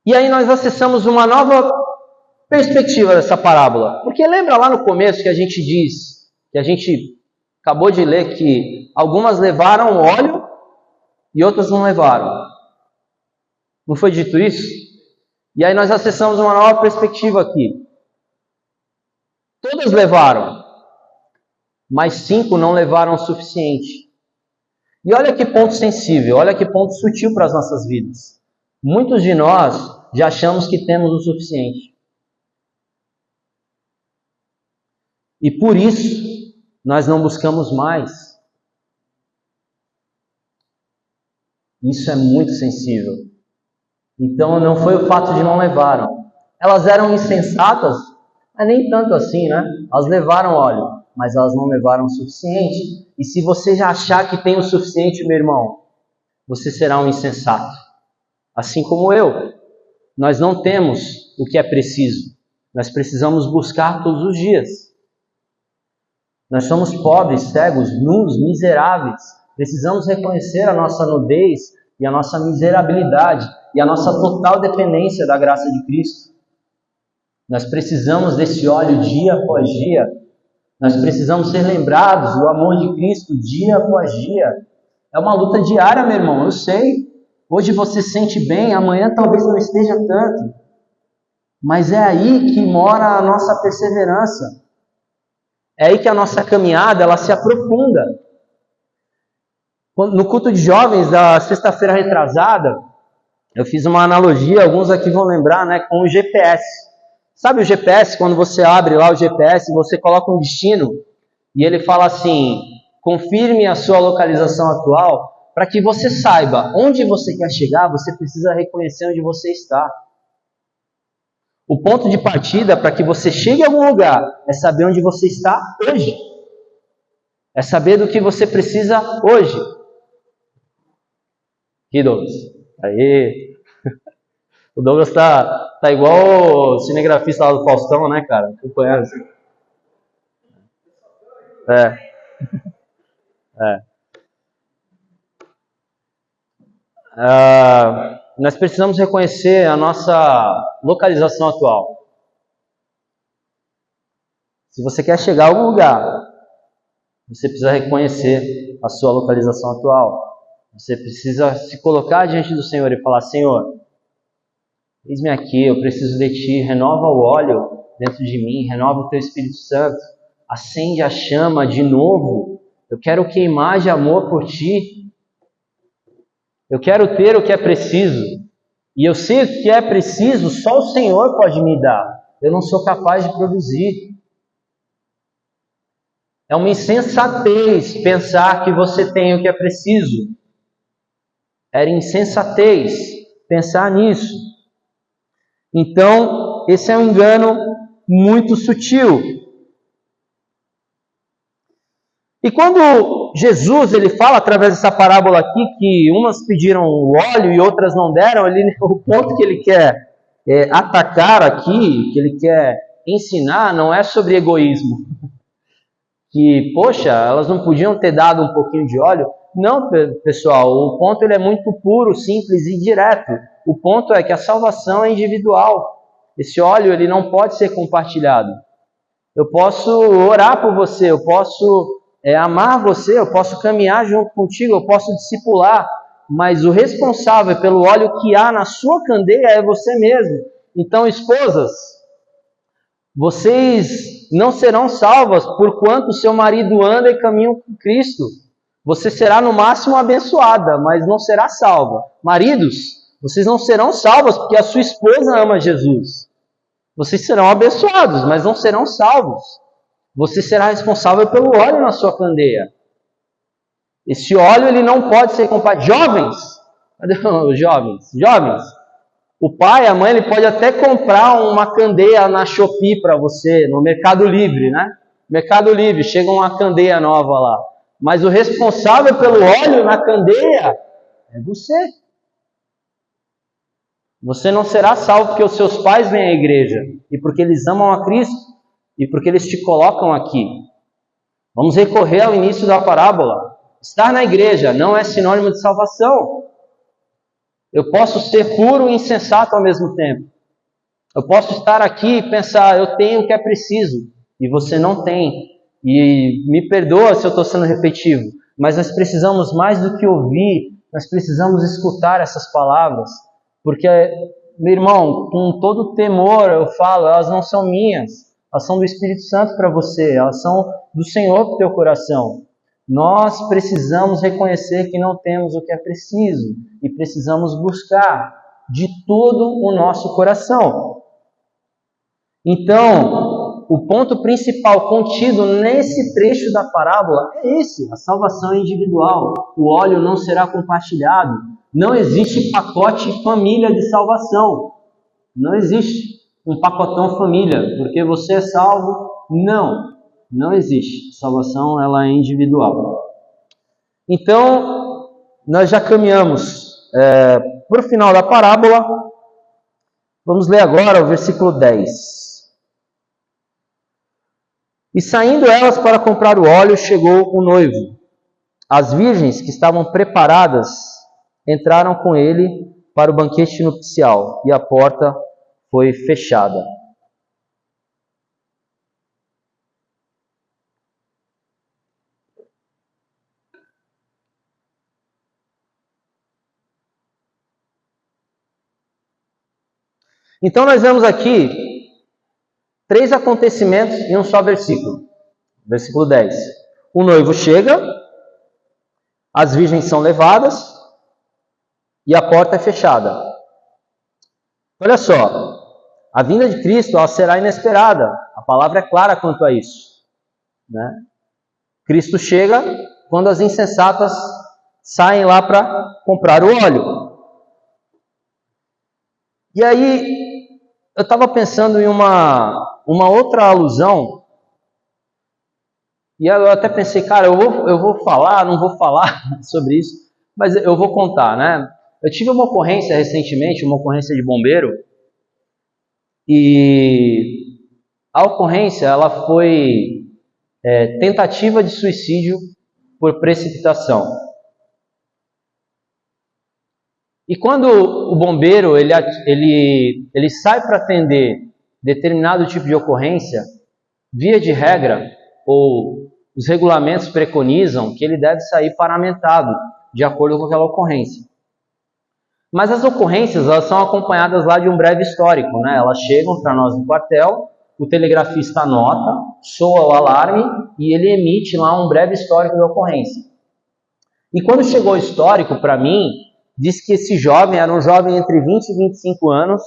E aí nós acessamos uma nova perspectiva dessa parábola. Porque lembra lá no começo que a gente diz, que a gente acabou de ler, que algumas levaram óleo e outras não levaram. Não foi dito isso? E aí nós acessamos uma nova perspectiva aqui. Todas levaram, mas 5 não levaram o suficiente. E olha que ponto sensível, olha que ponto sutil para as nossas vidas. Muitos de nós já achamos que temos o suficiente. E por isso, nós não buscamos mais. Isso é muito sensível. Então, não foi o fato de não levaram. Elas eram insensatas, mas nem tanto assim, né? Elas levaram óleo, mas elas não levaram o suficiente. E se você já achar que tem o suficiente, meu irmão, você será um insensato. Assim como eu. Nós não temos o que é preciso. Nós precisamos buscar todos os dias. Nós somos pobres, cegos, nus, miseráveis. Precisamos reconhecer a nossa nudez e a nossa miserabilidade e a nossa total dependência da graça de Cristo. Nós precisamos desse óleo dia após dia. Nós precisamos ser lembrados do amor de Cristo dia após dia. É uma luta diária, meu irmão, eu sei. Hoje você se sente bem, amanhã talvez não esteja tanto. Mas é aí que mora a nossa perseverança. É aí que a nossa caminhada ela se aprofunda. No culto de jovens da sexta-feira retrasada, eu fiz uma analogia, alguns aqui vão lembrar, né, com o GPS. Sabe o GPS, quando você abre lá o GPS, você coloca um destino, e ele fala assim, confirme a sua localização atual, para que você saiba onde você quer chegar, você precisa reconhecer onde você está. O ponto de partida para que você chegue a algum lugar é saber onde você está hoje. É saber do que você precisa hoje. Que Douglas? Aí. O Douglas tá igual o cinegrafista lá do Faustão, né, cara? Tu conhece? Nós precisamos reconhecer a nossa localização atual. Se você quer chegar a algum lugar, você precisa reconhecer a sua localização atual. Você precisa se colocar diante do Senhor e falar: Senhor, eis-me aqui, eu preciso de Ti, renova o óleo dentro de mim, renova o Teu Espírito Santo, acende a chama de novo, eu quero queimar de amor por Ti, eu quero ter o que é preciso, e eu sei o que é preciso, só o Senhor pode me dar, eu não sou capaz de produzir. É uma insensatez pensar que você tem o que é preciso. Era insensatez pensar nisso. Então, esse é um engano muito sutil. E quando Jesus ele fala através dessa parábola aqui que umas pediram o óleo e outras não deram, o ponto que ele quer atacar aqui, que ele quer ensinar, não é sobre egoísmo. Que, poxa, elas não podiam ter dado um pouquinho de óleo? Não, pessoal, o ponto ele é muito puro, simples e direto. O ponto é que a salvação é individual. Esse óleo ele não pode ser compartilhado. Eu posso orar por você, eu posso amar você, eu posso caminhar junto contigo, eu posso discipular, mas o responsável pelo óleo que há na sua candeia é você mesmo. Então, esposas, vocês não serão salvas porquanto seu marido anda e caminha com Cristo. Você será no máximo abençoada, mas não será salva. Maridos, vocês não serão salvos porque a sua esposa ama Jesus. Vocês serão abençoados, mas não serão salvos. Você será responsável pelo óleo na sua candeia. Esse óleo ele não pode ser compartilhado. Jovens, cadê os jovens? Jovens, o pai, a mãe, ele pode até comprar uma candeia na Shopee para você, no Mercado Livre, né? Mercado Livre, chega uma candeia nova lá. Mas o responsável pelo óleo na candeia é você. Você não será salvo porque os seus pais vêm à igreja e porque eles amam a Cristo e porque eles te colocam aqui. Vamos recorrer ao início da parábola. Estar na igreja não é sinônimo de salvação. Eu posso ser puro e insensato ao mesmo tempo. Eu posso estar aqui e pensar, eu tenho o que é preciso, e você não tem. E me perdoa se eu estou sendo repetitivo, mas nós precisamos mais do que ouvir, nós precisamos escutar essas palavras, porque, meu irmão, com todo temor eu falo, elas não são minhas, elas são do Espírito Santo para você, elas são do Senhor para o teu coração. Nós precisamos reconhecer que não temos o que é preciso e precisamos buscar de todo o nosso coração. Então, o ponto principal contido nesse trecho da parábola é esse: a salvação é individual. O óleo não será compartilhado. Não existe pacote família de salvação. Não existe um pacotão família, porque você é salvo. Não existe. Salvação ela é individual. Então, nós já caminhamos para o final da parábola. Vamos ler agora o versículo 10. E saindo elas para comprar o óleo, chegou o noivo. As virgens que estavam preparadas entraram com ele para o banquete nupcial, e a porta foi fechada. Então nós vemos aqui 3 acontecimentos em um só versículo. Versículo 10. O noivo chega, as virgens são levadas e a porta é fechada. Olha só, a vinda de Cristo ela será inesperada. A palavra é clara quanto a isso, né? Cristo chega quando as insensatas saem lá para comprar o óleo. E aí, eu estava pensando em uma outra alusão, e eu até pensei, cara, eu vou falar, não vou falar sobre isso, mas eu vou contar, né? Eu tive uma ocorrência recentemente, uma ocorrência de bombeiro, e a ocorrência, ela foi tentativa de suicídio por precipitação. E quando o bombeiro ele sai para atender determinado tipo de ocorrência, via de regra, ou os regulamentos preconizam que ele deve sair paramentado, de acordo com aquela ocorrência. Mas as ocorrências, elas são acompanhadas lá de um breve histórico, né? Elas chegam para nós no quartel, o telegrafista anota, soa o alarme e ele emite lá um breve histórico da ocorrência. E quando chegou o histórico para mim, diz que esse jovem era um jovem entre 20 e 25 anos,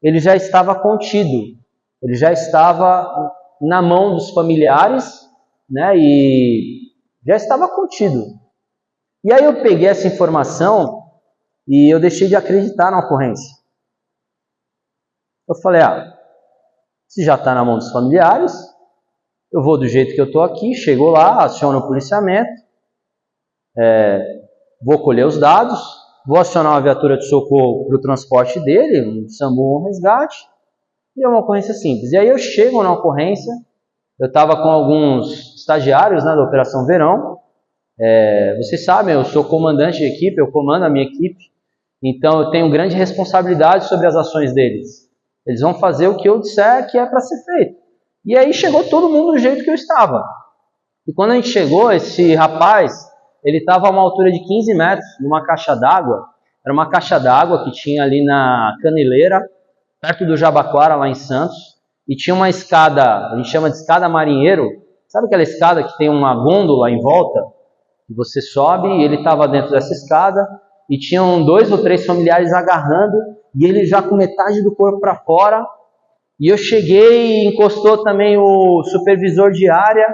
ele já estava contido, ele já estava na mão dos familiares, né, e já estava contido. E aí eu peguei essa informação e eu deixei de acreditar na ocorrência. Eu falei, se já está na mão dos familiares, eu vou do jeito que eu estou aqui, chego lá, aciono o policiamento, vou colher os dados, vou acionar uma viatura de socorro para o transporte dele, um SAMU, um resgate, e é uma ocorrência simples. E aí eu chego na ocorrência, eu estava com alguns estagiários, né, da Operação Verão, vocês sabem, eu sou comandante de equipe, eu comando a minha equipe, então eu tenho grande responsabilidade sobre as ações deles. Eles vão fazer o que eu disser que é para ser feito. E aí chegou todo mundo do jeito que eu estava. E quando a gente chegou, esse rapaz, ele estava a uma altura de 15 metros, numa caixa d'água. Era uma caixa d'água que tinha ali na Caneleira, perto do Jabaquara, lá em Santos. E tinha uma escada, a gente chama de escada marinheiro. Sabe aquela escada que tem uma gôndola em volta? Que você sobe e ele estava dentro dessa escada. E tinham 2 ou 3 familiares agarrando. E ele já com metade do corpo para fora. E eu cheguei e encostou também o supervisor de área.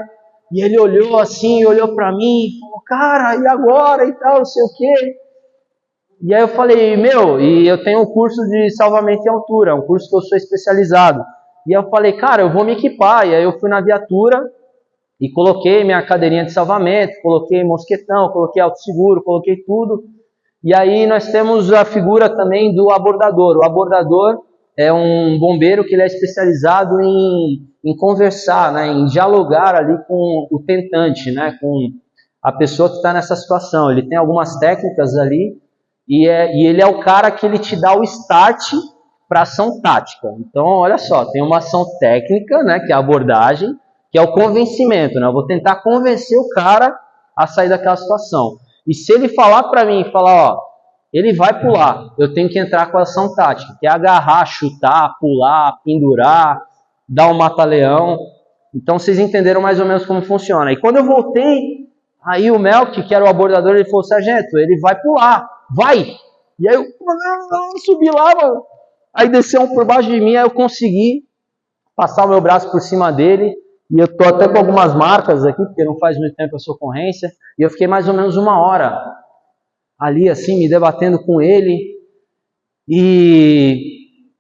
E ele olhou assim, olhou para mim e falou, cara, e agora e tal, não sei o quê. E aí eu falei, e eu tenho um curso de salvamento em altura, um curso que eu sou especializado. E aí eu falei, cara, eu vou me equipar. E aí eu fui na viatura e coloquei minha cadeirinha de salvamento, coloquei mosquetão, coloquei autosseguro, coloquei tudo. E aí nós temos a figura também do abordador. O abordador é um bombeiro que ele é especializado em conversar, né, em dialogar ali com o tentante, né, com a pessoa que está nessa situação. Ele tem algumas técnicas ali e ele é o cara que ele te dá o start para ação tática. Então, olha só, tem uma ação técnica, né, que é a abordagem, que é o convencimento. Né, eu vou tentar convencer o cara a sair daquela situação. E se ele falar para mim, ele vai pular, eu tenho que entrar com a ação tática, que é agarrar, chutar, pular, pendurar, dar um mata-leão. Então vocês entenderam mais ou menos como funciona. E quando eu voltei, aí o Melk, que era o abordador, ele falou, sargento, ele vai pular, vai! E aí eu subi lá, mano. Aí desceu um por baixo de mim, aí eu consegui passar o meu braço por cima dele. E eu tô até com algumas marcas aqui, porque não faz muito tempo essa ocorrência. E eu fiquei mais ou menos 1 hora ali, assim, me debatendo com ele. E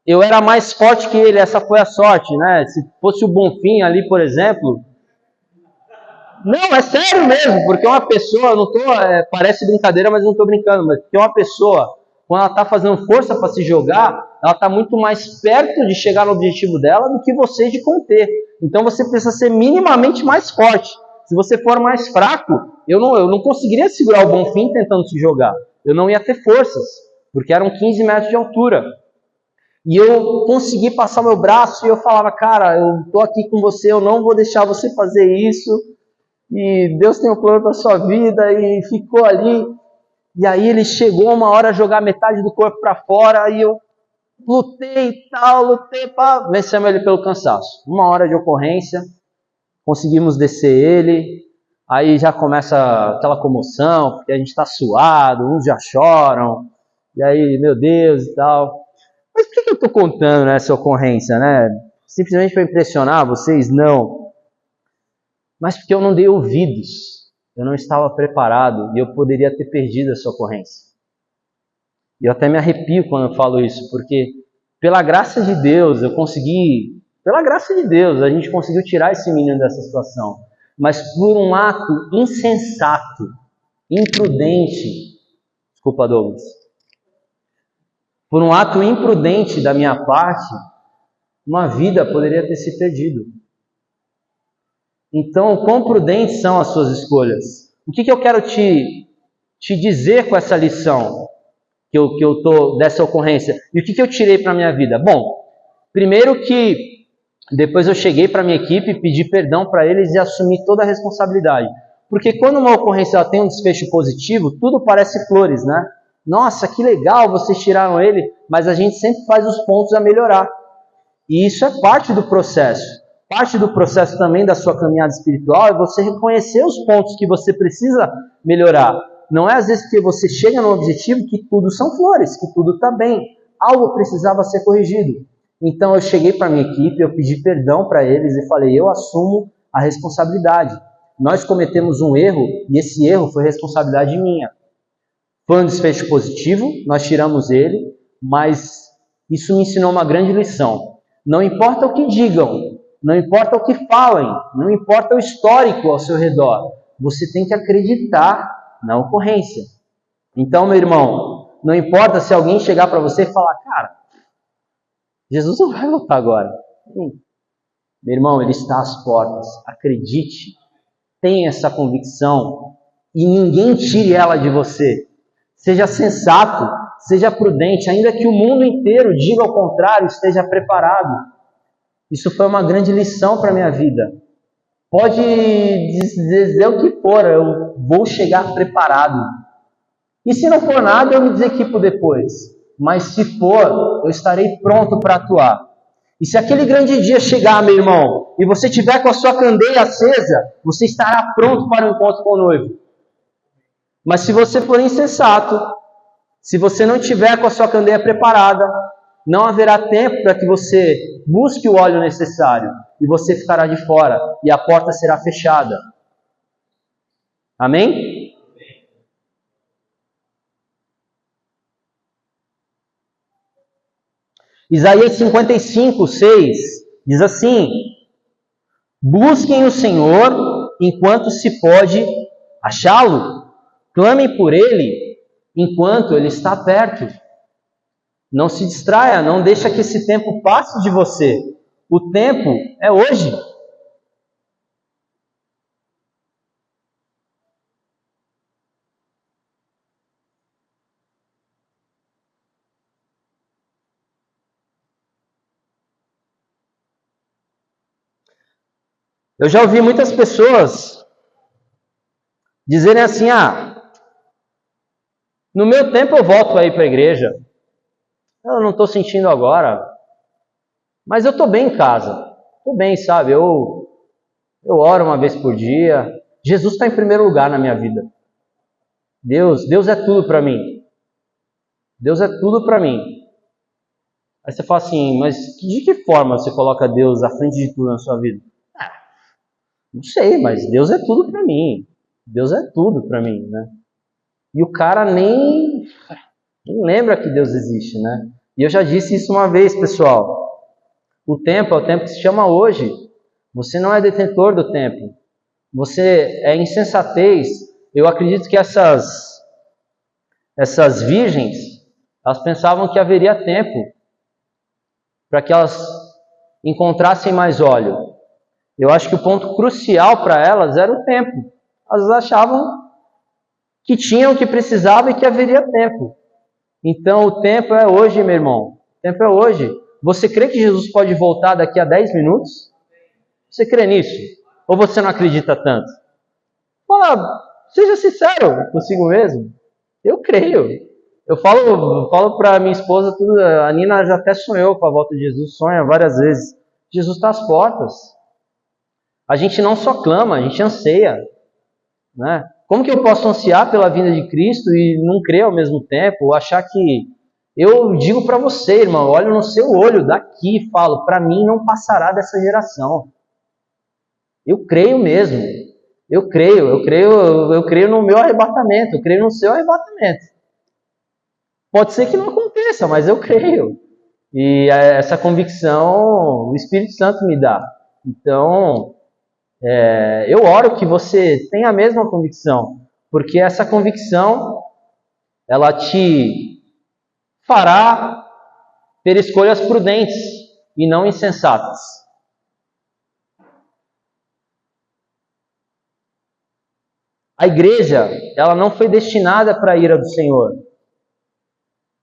eu era mais forte que ele, essa foi a sorte, né? Se fosse o Bonfim ali, por exemplo... Não, é sério mesmo, porque uma pessoa, parece brincadeira, mas não estou brincando, mas porque uma pessoa, quando ela está fazendo força para se jogar, ela está muito mais perto de chegar no objetivo dela do que você de conter. Então você precisa ser minimamente mais forte. Se você for mais fraco, eu não conseguiria segurar o Bonfim tentando se jogar. Eu não ia ter forças, porque eram 15 metros de altura. E eu consegui passar meu braço e eu falava, cara, eu estou aqui com você, eu não vou deixar você fazer isso. E Deus tem um plano para a sua vida, e ficou ali. E aí ele chegou 1 hora a jogar metade do corpo para fora, e eu lutei e tal, vencemos ele pelo cansaço. 1 hora de ocorrência, conseguimos descer ele, aí já começa aquela comoção, porque a gente está suado, uns já choram, e aí, meu Deus e tal. Mas por que eu estou contando essa ocorrência, né? Simplesmente para impressionar vocês? Não. Mas porque eu não dei ouvidos. eu não estava preparado e eu poderia ter perdido essa ocorrência. E eu até me arrepio quando eu falo isso, porque pela graça de Deus pela graça de Deus, a gente conseguiu tirar esse menino dessa situação. Mas por um ato insensato, imprudente, desculpa, Douglas, por um ato imprudente da minha parte, uma vida poderia ter se perdido. Então, quão prudentes são as suas escolhas? O que eu quero te dizer com essa lição que eu tô dessa ocorrência? E o que eu tirei para a minha vida? Bom, primeiro que depois eu cheguei para a minha equipe, pedi perdão para eles e assumi toda a responsabilidade. Porque quando uma ocorrência ela tem um desfecho positivo, tudo parece flores, né? Nossa, que legal, vocês tiraram ele, mas a gente sempre faz os pontos a melhorar. E isso é parte do processo. Parte do processo também da sua caminhada espiritual é você reconhecer os pontos que você precisa melhorar. Não é às vezes que você chega no objetivo que tudo são flores, que tudo está bem. Algo precisava ser corrigido. Então eu cheguei para a minha equipe, eu pedi perdão para eles e falei, eu assumo a responsabilidade. Nós cometemos um erro e esse erro foi responsabilidade minha. Foi um desfecho positivo, nós tiramos ele, mas isso me ensinou uma grande lição. Não importa o que digam, não importa o que falem, não importa o histórico ao seu redor, você tem que acreditar na ocorrência. Então, meu irmão, não importa se alguém chegar para você e falar, cara, Jesus não vai voltar agora. Meu irmão, Ele está às portas. Acredite. Tenha essa convicção. E ninguém tire ela de você. Seja sensato. Seja prudente. Ainda que o mundo inteiro diga ao contrário, esteja preparado. Isso foi uma grande lição para a minha vida. Pode dizer o que for, eu vou chegar preparado. E se não for nada, eu me desequipo depois. Mas se for, eu estarei pronto para atuar. E se aquele grande dia chegar, meu irmão, e você tiver com a sua candeia acesa, você estará pronto para o encontro com o noivo. Mas se você for insensato, se você não tiver com a sua candeia preparada, não haverá tempo para que você busque o óleo necessário, e você ficará de fora, e a porta será fechada. Amém? Isaías 55, 6 diz assim: busquem o Senhor enquanto se pode achá-lo, clamem por Ele enquanto Ele está perto. Não se distraia, não deixa que esse tempo passe de você. O tempo é hoje. Eu já ouvi muitas pessoas dizerem assim, no meu tempo eu volto aí para a igreja. Eu não estou sentindo agora. Mas eu estou bem em casa. Estou bem, sabe? Eu oro uma vez por dia. Jesus está em primeiro lugar na minha vida. Deus é tudo para mim. Deus é tudo para mim. Aí você fala assim, mas de que forma você coloca Deus à frente de tudo na sua vida? Não sei, mas Deus é tudo para mim. Deus é tudo para mim, né? E o cara nem lembra que Deus existe, né? E eu já disse isso uma vez, pessoal. O tempo é o tempo que se chama hoje. Você não é detentor do tempo. Você é insensatez. Eu acredito que essas virgens, elas pensavam que haveria tempo para que elas encontrassem mais óleo. Eu acho que o ponto crucial para elas era o tempo. Elas achavam que tinham o que precisavam e que haveria tempo. Então o tempo é hoje, meu irmão. O tempo é hoje. Você crê que Jesus pode voltar daqui a 10 minutos? Você crê nisso? Ou você não acredita tanto? Fala, seja sincero consigo mesmo. Eu creio. Eu falo para minha esposa tudo. A Nina já até sonhou com a volta de Jesus, sonha várias vezes. Jesus está às portas. A gente não só clama, a gente anseia, né? Como que eu posso ansiar pela vinda de Cristo e não crer ao mesmo tempo, ou achar que... Eu digo para você, irmão, olho no seu olho daqui e falo, para mim não passará dessa geração. Eu creio mesmo. Eu creio no meu arrebatamento, eu creio no seu arrebatamento. Pode ser que não aconteça, mas eu creio. E essa convicção o Espírito Santo me dá. Então, eu oro que você tenha a mesma convicção, porque essa convicção, ela te fará ter escolhas prudentes e não insensatas. A igreja, ela não foi destinada para a ira do Senhor.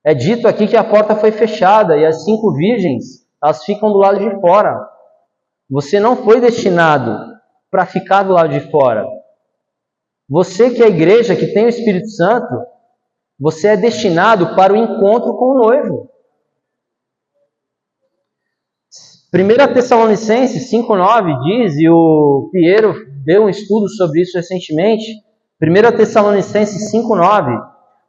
É dito aqui que a porta foi fechada e as 5 virgens, elas ficam do lado de fora. Você não foi destinado para ficar do lado de fora. Você que é a igreja, que tem o Espírito Santo, você é destinado para o encontro com o noivo. 1 Tessalonicenses 5,9 diz, e o Piero deu um estudo sobre isso recentemente, 1 Tessalonicenses 5,9,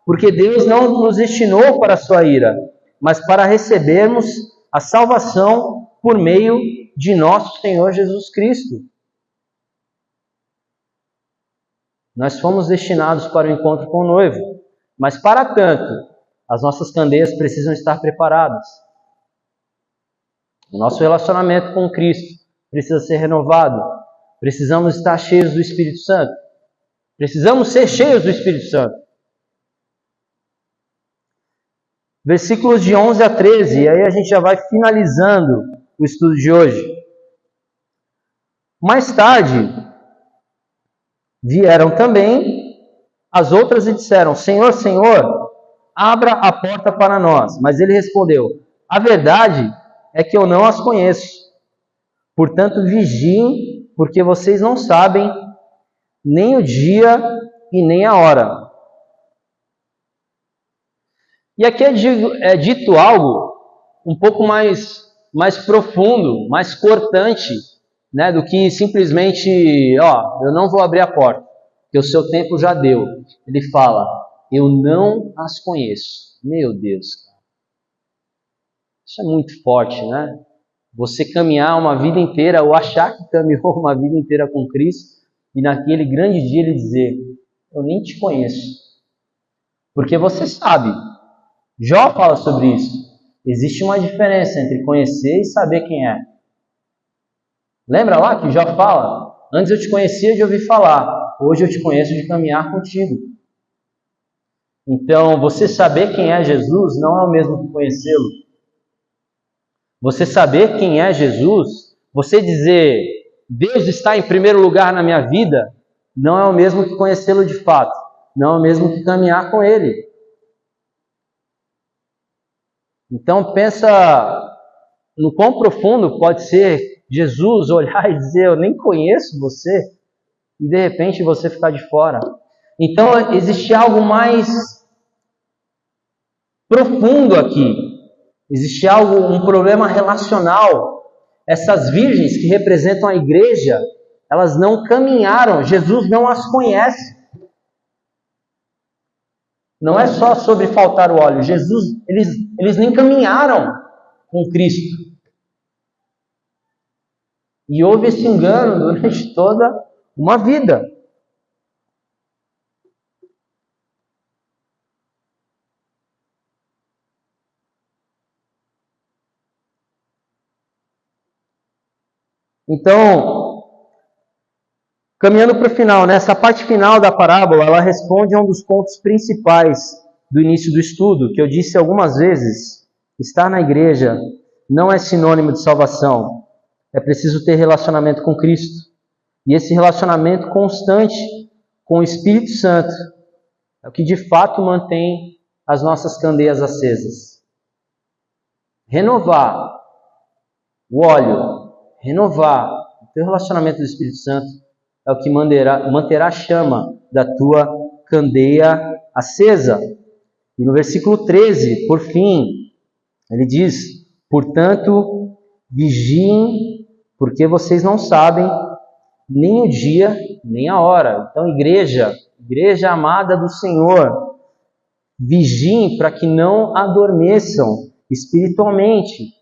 porque Deus não nos destinou para a sua ira, mas para recebermos a salvação por meio de nosso Senhor Jesus Cristo. Nós fomos destinados para o encontro com o noivo, mas para tanto, as nossas candeias precisam estar preparadas. O nosso relacionamento com Cristo precisa ser renovado. Precisamos estar cheios do Espírito Santo. Precisamos ser cheios do Espírito Santo. Versículos de 11 a 13, e aí a gente já vai finalizando o estudo de hoje. Mais tarde, vieram também as outras e disseram, Senhor, Senhor, abra a porta para nós. Mas ele respondeu, a verdade é que eu não as conheço. Portanto, vigiem, porque vocês não sabem nem o dia e nem a hora. E aqui é dito algo um pouco mais profundo, mais cortante, né, do que simplesmente, eu não vou abrir a porta, porque o seu tempo já deu. Ele fala, eu não as conheço. Meu Deus, cara. Isso é muito forte, né? Você caminhar uma vida inteira, ou achar que caminhou uma vida inteira com Cristo, e naquele grande dia ele dizer, eu nem te conheço. Porque você sabe, Jó fala sobre isso. Existe uma diferença entre conhecer e saber quem é. Lembra lá que Jó fala? Antes eu te conhecia de ouvir falar, hoje eu te conheço de caminhar contigo. Então, você saber quem é Jesus não é o mesmo que conhecê-lo. Você saber quem é Jesus, você dizer, Deus está em primeiro lugar na minha vida, não é o mesmo que conhecê-lo de fato. Não é o mesmo que caminhar com Ele. Então pensa no quão profundo pode ser Jesus olhar e dizer, eu nem conheço você, e de repente você ficar de fora. Então existe algo mais profundo aqui. Existe um problema relacional. Essas virgens que representam a igreja, elas não caminharam, Jesus não as conhece. Não é só sobre faltar o óleo. Jesus, eles nem caminharam com Cristo. E houve esse engano durante toda uma vida. Então, caminhando para o final, essa parte final da parábola, ela responde a um dos pontos principais do início do estudo, que eu disse algumas vezes, estar na igreja não é sinônimo de salvação. É preciso ter relacionamento com Cristo. E esse relacionamento constante com o Espírito Santo é o que de fato mantém as nossas candeias acesas. Renovar o óleo, renovar o teu relacionamento com o Espírito Santo é o que manterá a chama da tua candeia acesa. E no versículo 13, por fim, ele diz, portanto, vigiem, porque vocês não sabem nem o dia, nem a hora. Então, igreja amada do Senhor, vigiem para que não adormeçam espiritualmente.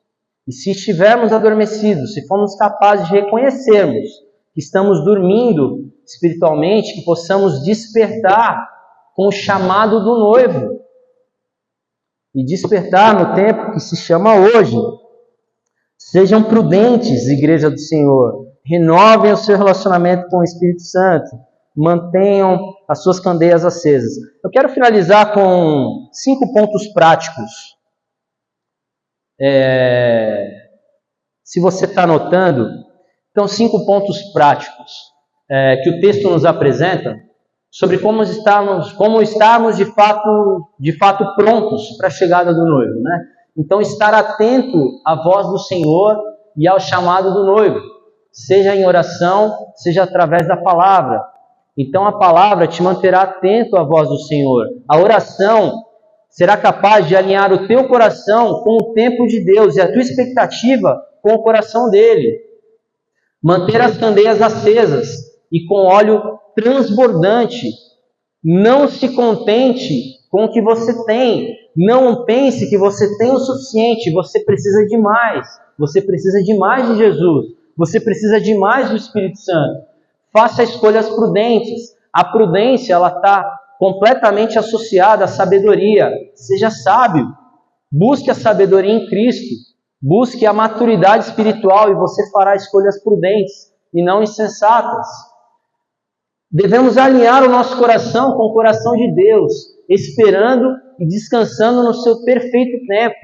E se estivermos adormecidos, se formos capazes de reconhecermos que estamos dormindo espiritualmente, que possamos despertar com o chamado do noivo. E despertar no tempo que se chama hoje. Sejam prudentes, igreja do Senhor. Renovem o seu relacionamento com o Espírito Santo. Mantenham as suas candeias acesas. Eu quero finalizar com 5 pontos práticos. Se você está anotando, então 5 pontos práticos que o texto nos apresenta sobre como estarmos de fato prontos para a chegada do noivo, né? Então, estar atento à voz do Senhor e ao chamado do noivo, seja em oração, seja através da palavra. Então, a palavra te manterá atento à voz do Senhor. A oração será capaz de alinhar o teu coração com o tempo de Deus e a tua expectativa com o coração dele. Manter as candeias acesas e com óleo transbordante. Não se contente com o que você tem. Não pense que você tem o suficiente. Você precisa de mais. Você precisa de mais de Jesus. Você precisa de mais do Espírito Santo. Faça escolhas prudentes. A prudência, ela está completamente associada à sabedoria. Seja sábio. Busque a sabedoria em Cristo. Busque a maturidade espiritual e você fará escolhas prudentes e não insensatas. Devemos alinhar o nosso coração com o coração de Deus, esperando e descansando no seu perfeito tempo.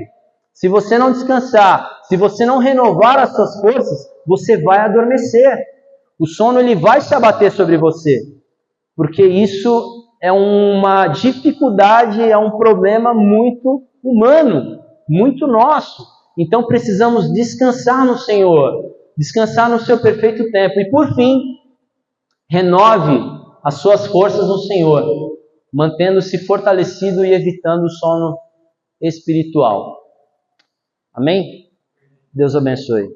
Se você não descansar, se você não renovar as suas forças, você vai adormecer. O sono ele vai se abater sobre você, porque isso é uma dificuldade, é um problema muito humano, muito nosso. Então precisamos descansar no Senhor, descansar no seu perfeito tempo. E por fim, renove as suas forças no Senhor, mantendo-se fortalecido e evitando o sono espiritual. Amém? Deus abençoe.